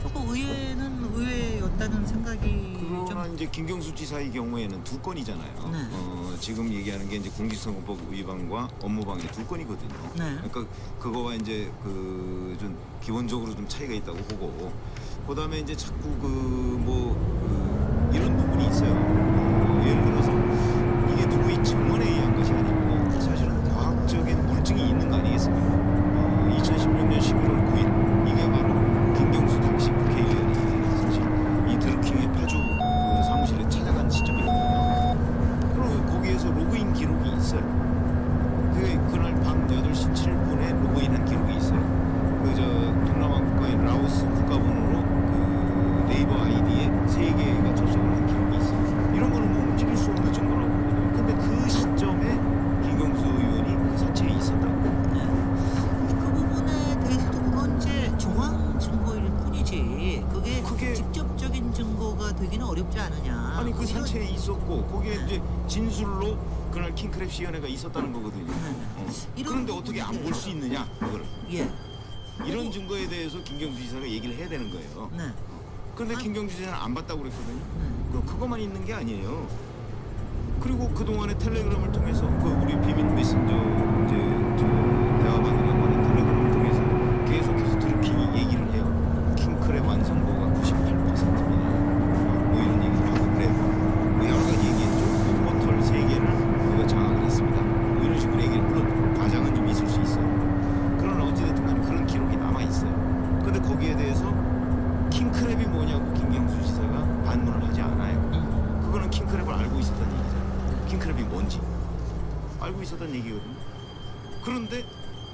조금 의외였다는 생각이 그러나 좀 이제 김경수 지사의 경우에는 두 건이잖아요. 네. 지금 얘기하는 게 이제 공직선거법 위반과 업무방해 두 건이거든요. 네. 그러니까 그거와 이제 그 좀 기본적으로 좀 차이가 있다고 보고, 그다음에 이제 자꾸 이런 부분이 있어요. 예를 들어서 이게 누구의 증언에 의한 것이 아니고 사실은 과학적인 물증이 있는 거 아니겠습니까? 2016년 11월 9일 이게 바로 김경수 당시 국회의원이 사실 이 드루킹의 파주 그 사무실에 찾아간 시점이거든요. 그럼 거기에서 로그인 기록이 있어요. 그날 밤 8시 7분에 로그인한 기록이 있어요. 동남아 국가인 라오스 국가번호로 그 네이버 아이디에 3개가 접속을 한 기록이 있어요. 이런 거는 뭐 움직일 수 없는 증거라고 보거든요. 근데 그 시점에 김경수 의원이 그 사체에 있었다고. 근데 그 부분에 대해서도 그건 이제 정황 증거일 뿐이지 그게 직접적인 증거가 되기는 어렵지 않으냐. 아니 그 이런- 사체에 있었고 거기에 이제 진술로 그날 킹크랩 위원회가 있었다는 거거든요. 이런 그런데 어떻게 안 볼 수 있느냐 그거를. 예. 이런 증거에 대해서 김경수 지사가 얘기를 해야 되는 거예요. 네. 그런데 김경수 지사는 안 봤다고 그랬거든요. 네. 그거만 있는 게 아니에요. 그리고 그동안에 텔레그램을 통해서 그 우리 비밀 메신저 이제 저 대화방이라고 하는 텔레그램을 통해서 계속해서 드루킹이 얘기를 해요. 킹크랩 완성도가 98%입니다. 뭐 이런 얘기를 하고 그래요. 뭐 여러 가지 얘기했죠. 포털 3개를 우리가 장악을 했습니다. 뭐 이런 식으로 얘기를 물론 과장은 좀 있을 수 있어요. 그러나 어찌됐든 간에 그런 기록이 남아있어요. 근데 거기에 대해서 킹크랩이 뭐냐고 김경수 지사가 반문을 하지 않아요. 그거는 킹크랩을 알고 있었다는 얘기잖아요. 킹크랩이 뭔지 알고 있었다는 얘기거든요. 그런데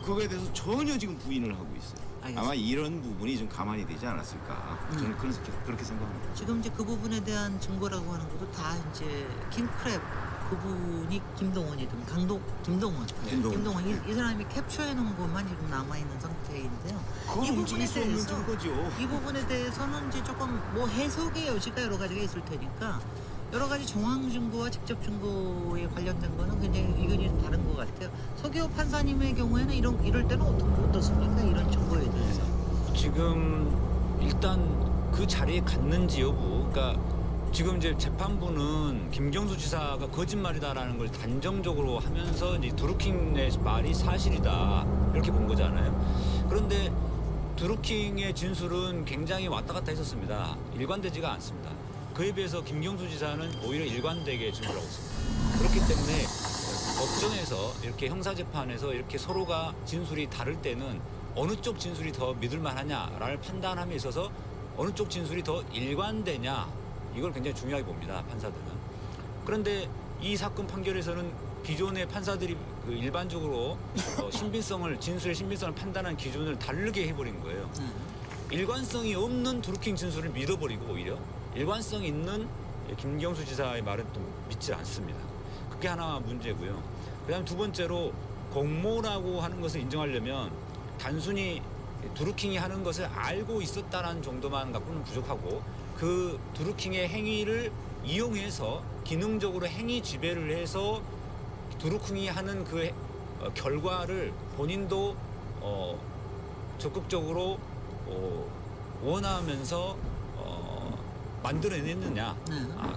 그거에 대해서 전혀 지금 부인을 하고 있어요. 알겠습니다. 아마 이런 부분이 좀 가만히 되지 않았을까. 저는 그렇게 생각합니다. 지금 이제 그 부분에 대한 증거라고 하는 것도 다 이제 킹크랩 그분이 김동원이든 김동원 이 사람이 캡처해 놓은 것만 지금 남아 있는 상태인데요. 그건 이 움직일 수 없는 증거죠. 이 부분에 대해서는 이제 조금 뭐 해석의 여지가 여러 가지가 있을 테니까 여러 가지 정황 증거와 직접 증거에 관련된 거는 굉장히 의견이 좀 다른 것 같아요. 서기호 판사님의 경우에는 이럴 때는 어떻습니까? 이런 증거에 대해서. 지금 일단 그 자리에 갔는지 여부, 그러니까 지금 이제 재판부는 김경수 지사가 거짓말이다라는 걸 단정적으로 하면서 이제 드루킹의 말이 사실이다 이렇게 본 거잖아요. 그런데 드루킹의 진술은 굉장히 왔다 갔다 했었습니다. 일관되지가 않습니다. 그에 비해서 김경수 지사는 오히려 일관되게 진술하고 있습니다. 그렇기 때문에 법정에서 이렇게 형사재판에서 이렇게 서로가 진술이 다를 때는 어느 쪽 진술이 더 믿을만하냐를 판단함에 있어서 어느 쪽 진술이 더 일관되냐 이걸 굉장히 중요하게 봅니다, 판사들은. 그런데 이 사건 판결에서는 기존의 판사들이 그 일반적으로 진술의 신빙성을 판단하는 기준을 다르게 해버린 거예요. 일관성이 없는 드루킹 진술을 믿어버리고 오히려 일관성 있는 김경수 지사의 말은 또 믿지 않습니다. 그게 하나 문제고요. 그다음 두 번째로 공모라고 하는 것을 인정하려면 단순히 드루킹이 하는 것을 알고 있었다는 정도만 갖고는 부족하고 그 드루킹의 행위를 이용해서 기능적으로 행위 지배를 해서 드루킹이 하는 그 결과를 본인도 적극적으로 원하면서 만들어냈느냐.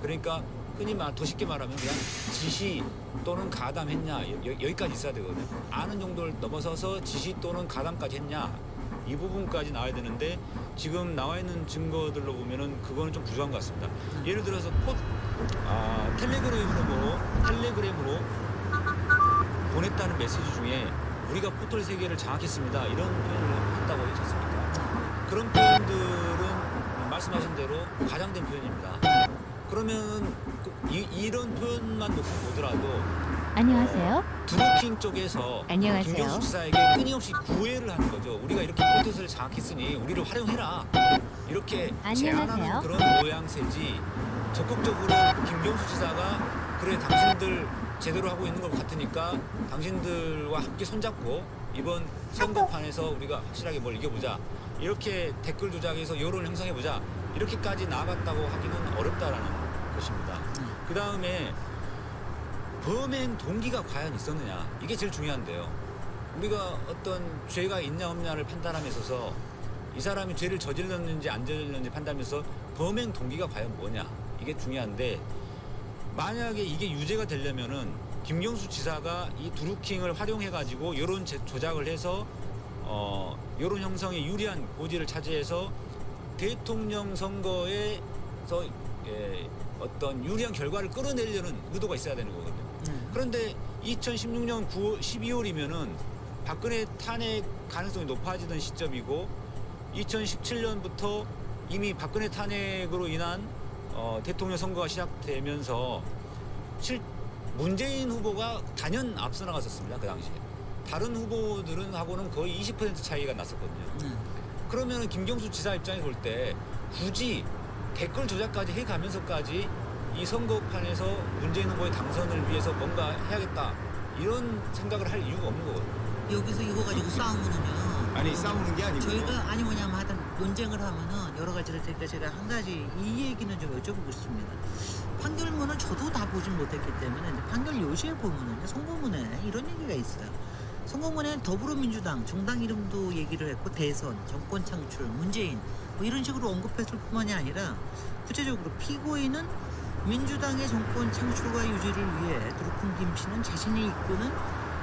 그러니까 흔히 더 쉽게 말하면 그냥 지시 또는 가담했냐 여기까지 있어야 되거든요. 아는 정도를 넘어서서 지시 또는 가담까지 했냐 이 부분까지 나와야 되는데 지금 나와 있는 증거들로 보면은 그거는 좀 부족한 것 같습니다. 예를 들어서 텔레그램으로 보냈다는 메시지 중에 우리가 포털 세계를 장악했습니다 이런 표현을 했다고 했지 않습니까? 그런 표현들은 말씀하신 대로 과장된 표현입니다. 그러면 이런 표현만 놓고 보더라도 안녕하세요. 드루킹 쪽에서 안녕하세요. 김경수 지사에게 끊임없이 구애를 하는 거죠. 우리가 이렇게 포털을 장악했으니 우리를 활용해라. 이렇게 제안하는 안녕하세요. 그런 모양새지 적극적으로 김경수 지사가 그래 당신들 제대로 하고 있는 것 같으니까 당신들과 함께 손잡고 이번 선거판에서 우리가 확실하게 뭘 이겨보자. 이렇게 댓글 조작해서 여론을 형성해보자. 이렇게까지 나아갔다고 하기는 어렵다라는 것입니다. 그 다음에 범행 동기가 과연 있었느냐 이게 제일 중요한데요. 우리가 어떤 죄가 있냐 없냐를 판단함에 있어서 이 사람이 죄를 저질렀는지 안 저질렀는지 판단하면서 범행 동기가 과연 뭐냐 이게 중요한데 만약에 이게 유죄가 되려면은 김경수 지사가 이 드루킹을 활용해 가지고 여론 조작을 해서 여론 형성에 유리한 고지를 차지해서 대통령 선거에서 어떤 유리한 결과를 끌어내려는 의도가 있어야 되는 거거든요. 그런데 2016년 12월이면은 박근혜 탄핵 가능성이 높아지던 시점이고 2017년부터 이미 박근혜 탄핵으로 인한 대통령 선거가 시작되면서 문재인 후보가 단연 앞서 나갔었습니다. 그 당시에. 다른 후보들은 하고는 거의 20% 차이가 났었거든요. 그러면 김경수 지사 입장에 볼 때 굳이 댓글 조작까지 해가면서까지 이 선거판에서 문재인 후보의 당선을 위해서 뭔가 해야겠다 이런 생각을 할 이유가 없는 거거든요. 여기서 이거 가지고 싸우면은요. 아니 싸우는 게 아니고 저희가 뭐냐면 하여튼 논쟁을 하면은 여러 가지를 테니까 제가 한 가지 이 얘기는 좀 여쭤보고 싶습니다. 판결문을 저도 다 보진 못했기 때문에 판결 요지에 보면은 선고문에 이런 얘기가 있어요. 선고문에 더불어민주당 정당 이름도 얘기를 했고 대선, 정권 창출, 문재인 뭐 이런 식으로 언급했을 뿐만이 아니라 구체적으로 피고인은 민주당의 정권 창출과 유지를 위해 드루킹 김 씨는 자신이 이끄는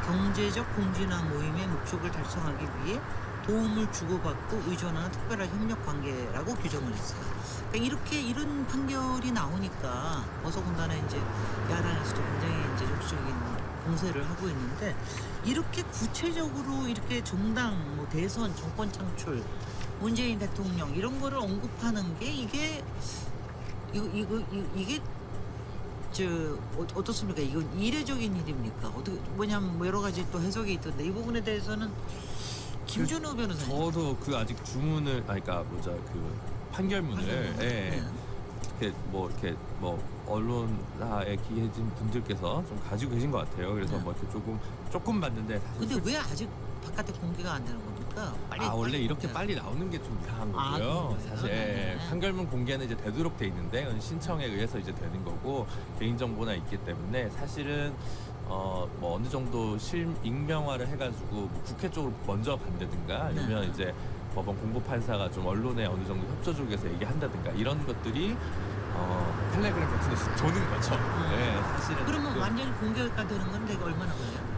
경제적 공진화 모임의 목적을 달성하기 위해 도움을 주고받고 의존하는 특별한 협력 관계라고 규정을 했어요. 그러니까 이렇게 이런 판결이 나오니까 어서군다나 이제 야당에서도 굉장히 이제 적극적인 공세를 하고 있는데 이렇게 구체적으로 이렇게 정당, 뭐 대선, 정권 창출, 문재인 대통령 이런 거를 언급하는 게 이게 어떻습니까? 이건 이례적인 일입니까? 어떻게 뭐냐면 뭐 여러 가지 또 해석이 있던데 이 부분에 대해서는 김준호 변호사님. 저도 그 아직 주문을 그러니까 그 판결문을 예. 이렇게 뭐 언론사에 기해진 분들께서 좀 가지고 계신 것 같아요. 그래서 뭐 이렇게 조금 봤는데 사실 근데 왜 아직 바깥에 공개가 안 되는 겁니까? 원래 이렇게 공개해야 빨리 나오는 게 좀 이상한 아, 거고요. 그래요? 사실 네. 판결문 공개는 이제 되도록 돼 있는데 그건 신청에 의해서 이제 되는 거고 개인 정보나 있기 때문에 사실은 뭐 어느 정도 익명화를 해가지고 뭐 국회 쪽으로 먼저 간다든가 아니면 네. 이제 법원 공보판사가 좀 언론에 어느 정도 협조적에서 얘기한다든가 이런 것들이 텔레그램 같은 데서 도는 거죠. 네, 사실은 그러면 지금 완전히 공개가 되는 건 내가 얼마나 걸려요?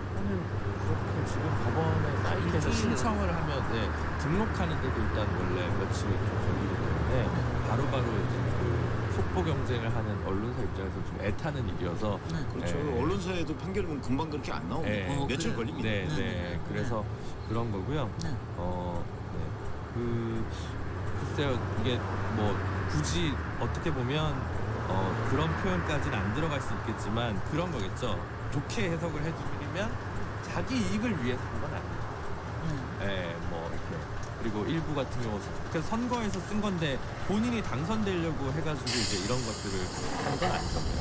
그렇게 지금 법원의 사이트에서 일주일이요. 신청을 하면 등록하는데도 일단 원래 며칠이 좀 걸리기 때문에 바로바로 이제 그 속보 경쟁을 하는 언론사 입장에서 좀 애타는 일이어서 네. 그렇죠. 네. 언론사에도 판결은 금방 그렇게 안 나옵니다. 네. 며칠 그래요? 걸립니다. 네, 네, 네. 네. 그래서 그런 거고요. 네. 글쎄요, 이게 뭐 굳이 어떻게 보면 그런 표현까지는 안 들어갈 수 있겠지만 그런 거겠죠. 좋게 해석을 해주면 자기 이익을 위해서 한 건 아니에요. 네. 뭐 이렇게 그리고 일부 같은 경우 그래서 선거에서 쓴 건데 본인이 당선되려고 해가지고 이제 이런 것들을 한 건 아니잖아요.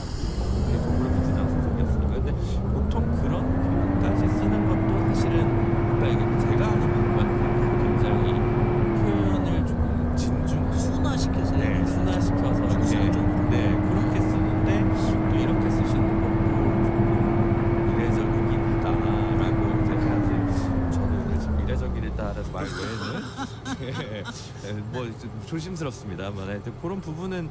그게 더불어민주당 소속이었으니까. 근데 보통 그런 표현까지 쓰는 것도 사실은 그러니까 이게 제가 하는 방법은 굉장히 표현을 조금 순화시켜서 네, 순화시켜서 이렇게 정상적으로. 네 그렇게 쓰는데 또 이렇게 쓰시는 것도 이례적이긴 하다라고 이제 사실 저는 오늘 지금 이례적이다라는 말 외에는 뭐 조심스럽습니다만 하여튼 그런 부분은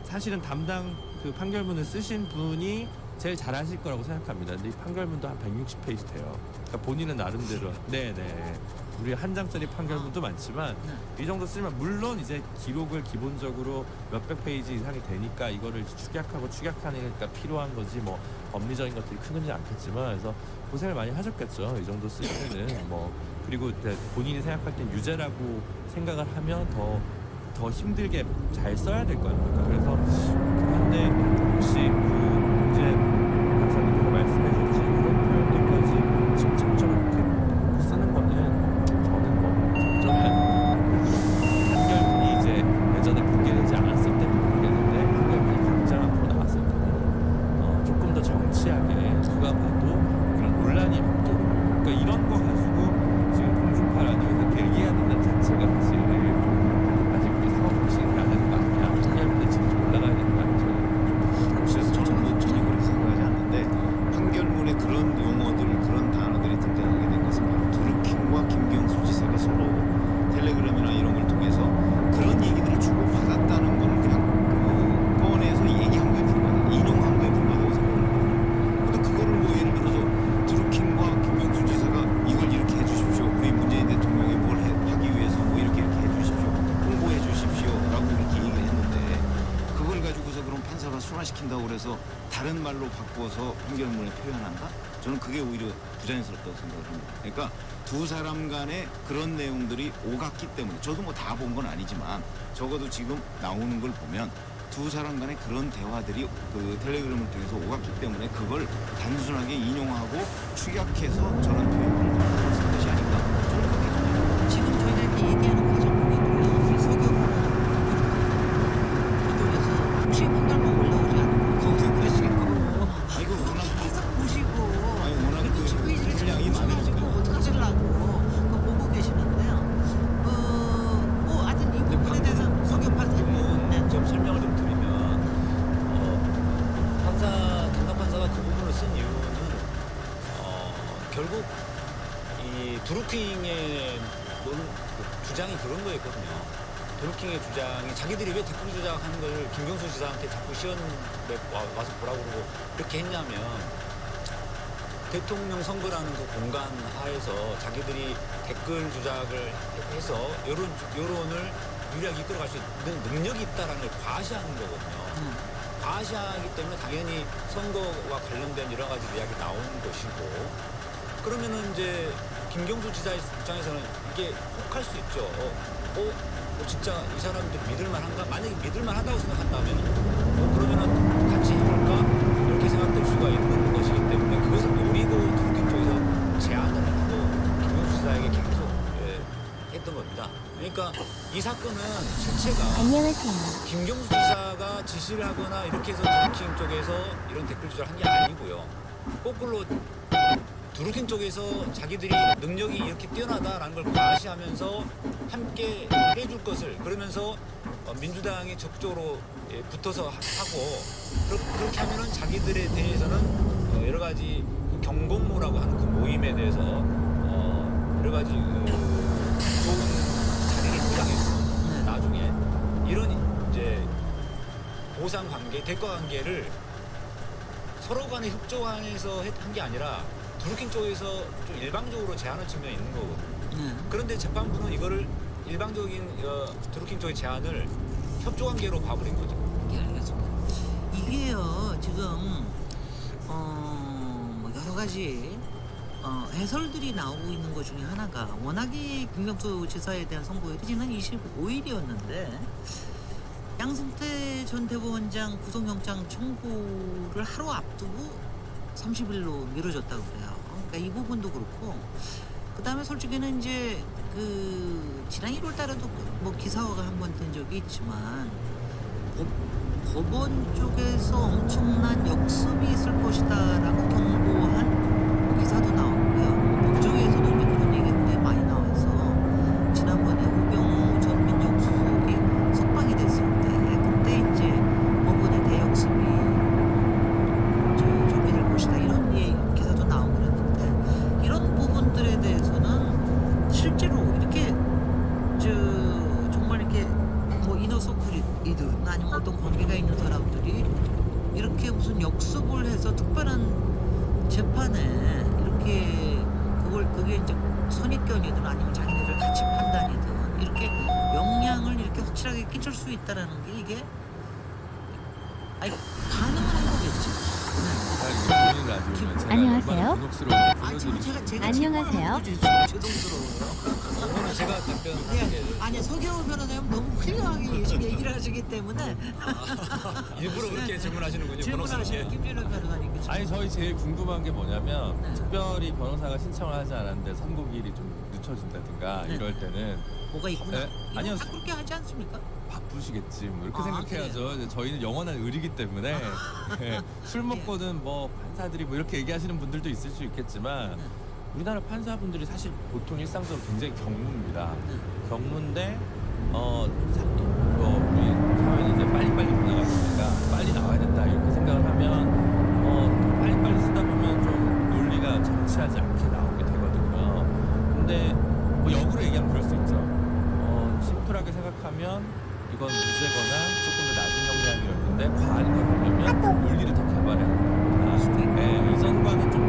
사실은 담당 그 판결문을 쓰신 분이 제일 잘하실 거라고 생각합니다. 근데 이 판결문도 한 160페이지 돼요. 그러니까 본인은 나름대로 네네 우리 한 장짜리 판결문도 많지만 이 정도 쓰면 물론 이제 기록을 기본적으로 몇백 페이지 이상이 되니까 이거를 축약하니까 필요한 거지 뭐 법리적인 것들이 크지 않겠지만 그래서 고생을 많이 하셨겠죠. 이 정도 쓸 때는 뭐 그리고 본인이 생각할 땐 유죄라고 생각을 하면 더 힘들게 잘 써야 될 거 아닙니까? 그래서 근데 혹시 그 이제 박사님께서 말씀해 주신 그런 표현들까지 직접적으로 이렇게 쓰는 거는 저는 뭐 적절한 판결문이 이제 예전에 공개되지 않았을 때는 모르겠는데 판결문이 당장 앞으로 나왔을 때는 조금 더 정치하게 누가 봐도 그런 논란이 없도록 그러니까 이런 거 가지고 지금 공중파 라디오에서 얘기해야 된다는 자체가 사실 아직 우리 상황 공식이 안 되는 거 아니냐 판결문에 지금 좀 올라가야 되는 거 아니죠. 그래서 저는 뭐 전혀 그렇게 생각하지 않는데 판결문에 그런 용어들, 그런 단어들이 등장하게 된 것은 바로 드루킹과 김경수 지사가 서로 텔레그램이나 이런 걸 통해서 그런 얘기들을 주고받았다는 건 그냥 꺼내서 얘기한 거에 불과하다, 인용한 거에 불과하다고 생각합니다. 근데 그거를 뭐 예를 들어서 드루킹과 김경수 지사가 이걸 이렇게 해주십시오. 우리 문재인 대통령이 뭘 하기 위해서 뭐 이렇게 해주십시오. 홍보해 주십시오라고 이렇게 얘기를 했는데 그걸 가지고서 그럼 판사가 순화시킨다고 그래서 다른 말로 바꿔서 판결문에 표현한다? 저는 그게 오히려 부자연스럽다고 생각을 합니다. 그러니까 두 사람 간에 그런 내용들이 오갔기 때문에 저도 뭐 다 본 건 아니지만 적어도 지금 나오는 걸 보면 두 사람 간에 그런 대화들이 그 텔레그램을 통해서 오갔기 때문에 그걸 단순하게 인용하고 축약해서 저런 표현을 쓴 것이 아닌가 저는 그렇게 생각합니다. 지금 저희가 이렇게 얘기하는 과정 보이고요. 우리 서교 이쪽에서 혹시 판결문 올라오지 않을까 걱정되시고 아이고 워낙 계속 보시고 아니, 워낙 그 60페이지를 분량이 가지고 많으니까. 어떡하시려고 그거 보고 계시는데요. 뭐 하여튼 이 부분에 대해서 서교 판사님 네. 좀 설명을 좀 드리면 담당 판사가 그 부분을 쓴 이유는 결국 이 드루킹의 주장이 그런 거였거든요. 드루킹의 주장이 자기들이 왜 댓글 조작하는 걸 김경수 지사한테 자꾸 와서 보라고 그러고 그렇게 했냐면 대통령 선거라는 그 공간 하에서 자기들이 댓글 조작을 해서 여론을 유리하게 이끌어갈 수 있는 능력이 있다는 걸 과시하는 거거든요. 과시하기 때문에 당연히 선거와 관련된 여러 가지 이야기 나오는 것이고 그러면은 이제 김경수 지사의 입장에서는 이게 혹할 수 있죠. 진짜 이 사람들 믿을만한가? 만약에 믿을만하다고 생각한다면 그러면은 같이 해볼까? 이렇게 생각될 수가 있는 것이기 때문에 그것을 노리고 드루킹 쪽에서 제안을 하고 김경수 지사에게 계속 했던 겁니다. 그러니까 이 사건은 자체가 안녕하세요. 김경수 지사가 지시를 하거나 이렇게 해서 드루킹 쪽에서 이런 댓글 조작을 한 게 아니고요. 거꾸로 드루킹 쪽에서 자기들이 능력이 이렇게 뛰어나다라는 걸 과시하면서 함께 해줄 것을 그러면서 민주당이 적극적으로 붙어서 하고 그렇게 하면은 자기들에 대해서는 여러 가지 그 경공모라고 하는 그 모임에 대해서 여러 가지 좋은 자리를 보장해주고 나중에 이런 이제 보상 관계, 대가 관계를 서로 간의 협조 안에서 한 게 아니라 드루킹 쪽에서 좀 일방적으로 제안한 측면이 있는 거거든요. 그런데 재판부는 이거를 일방적인 드루킹 쪽의 제안을 협조 관계로 봐버린 거죠. 예, 알겠습니다. 이게요 지금 뭐 여러 가지 해설들이 나오고 있는 것 중에 하나가 워낙에 김경수 지사에 대한 선고일이 지난 25일이었는데 양승태 전 대법원장 구속영장 청구를 하루 앞두고 30일로 미뤄졌다고 그래요. 그러니까 이 부분도 그렇고 그 다음에 솔직히는 이제 그 지난 1월 달에도 뭐 기사화가 한 번 된 적이 있지만 법원 쪽에서 엄청난 역습이 있을 것이다라고 경고한 기사도 나왔고요. 법조계에서도 이제 그런 얘기가 굉장히 많이 나와서 지난번에 우병우 전 민정수석이 석방이 됐을 때 그때 이제 법원의 대역습이 전개될 것이다 이런 기사도 나오고 그랬는데 이런 부분들에 대해서는 실제로 이렇게 정말 이렇게 뭐 이너서클이든 아니면 어떤 관계가 있는 사람들이 이렇게 무슨 역습을 해서 특별한 재판에 이렇게 그게 이제 선입견이든 아니면 자기네들 가치 판단이든 이렇게 영향을 이렇게 확실하게 끼칠 수 있다라는 게 이게 가능한 거겠지. 보이는 라디오면 제가 안녕하세요. 얼마나 곤혹스러운지 지금 보여드리고 제가 안녕하세요. 죄송스러워요. 오늘 제가 답변하는 아니 서경호 변호사님 너무 훌륭하게 얘기를 하시기 때문에 일부러 그렇게 질문하시는군요. 질문하시는 김준호 변호사님 그죠? 아니 저희 제일 궁금한 게 뭐냐면 네. 특별히 변호사가 신청을 하지 않았는데 선고일이 좀 늦춰진다든가 네. 이럴 때는 뭐가 있구나. 네, 이거 아니요. 다 그렇게 하지 않습니까? 바쁘시겠지 뭐 이렇게 아, 생각해야죠. 이제 저희는 영원한 의리기 때문에 네, 술 먹고는 뭐 판사들이 뭐 이렇게 얘기하시는 분들도 있을 수 있겠지만 네. 우리나라 판사분들이 사실 보통 일상적으로 굉장히 경무입니다. 네. 경무인데 우리 사회는 이제 빨리빨리 변해가니까 빨리 나와야 된다 이렇게 생각을 하면 빨리빨리 쓰다 보면 좀 논리가 정치하지 않게 나오게 되거든요. 근데 뭐 역으로 얘기하면 그럴 수 있죠. 심플하게 생각하면 이건 무죄거나 조금 더 낮은 형량이었는데 과한 걸 하려면 논리를 더 개발해야 된다. 네, 이전과는 좀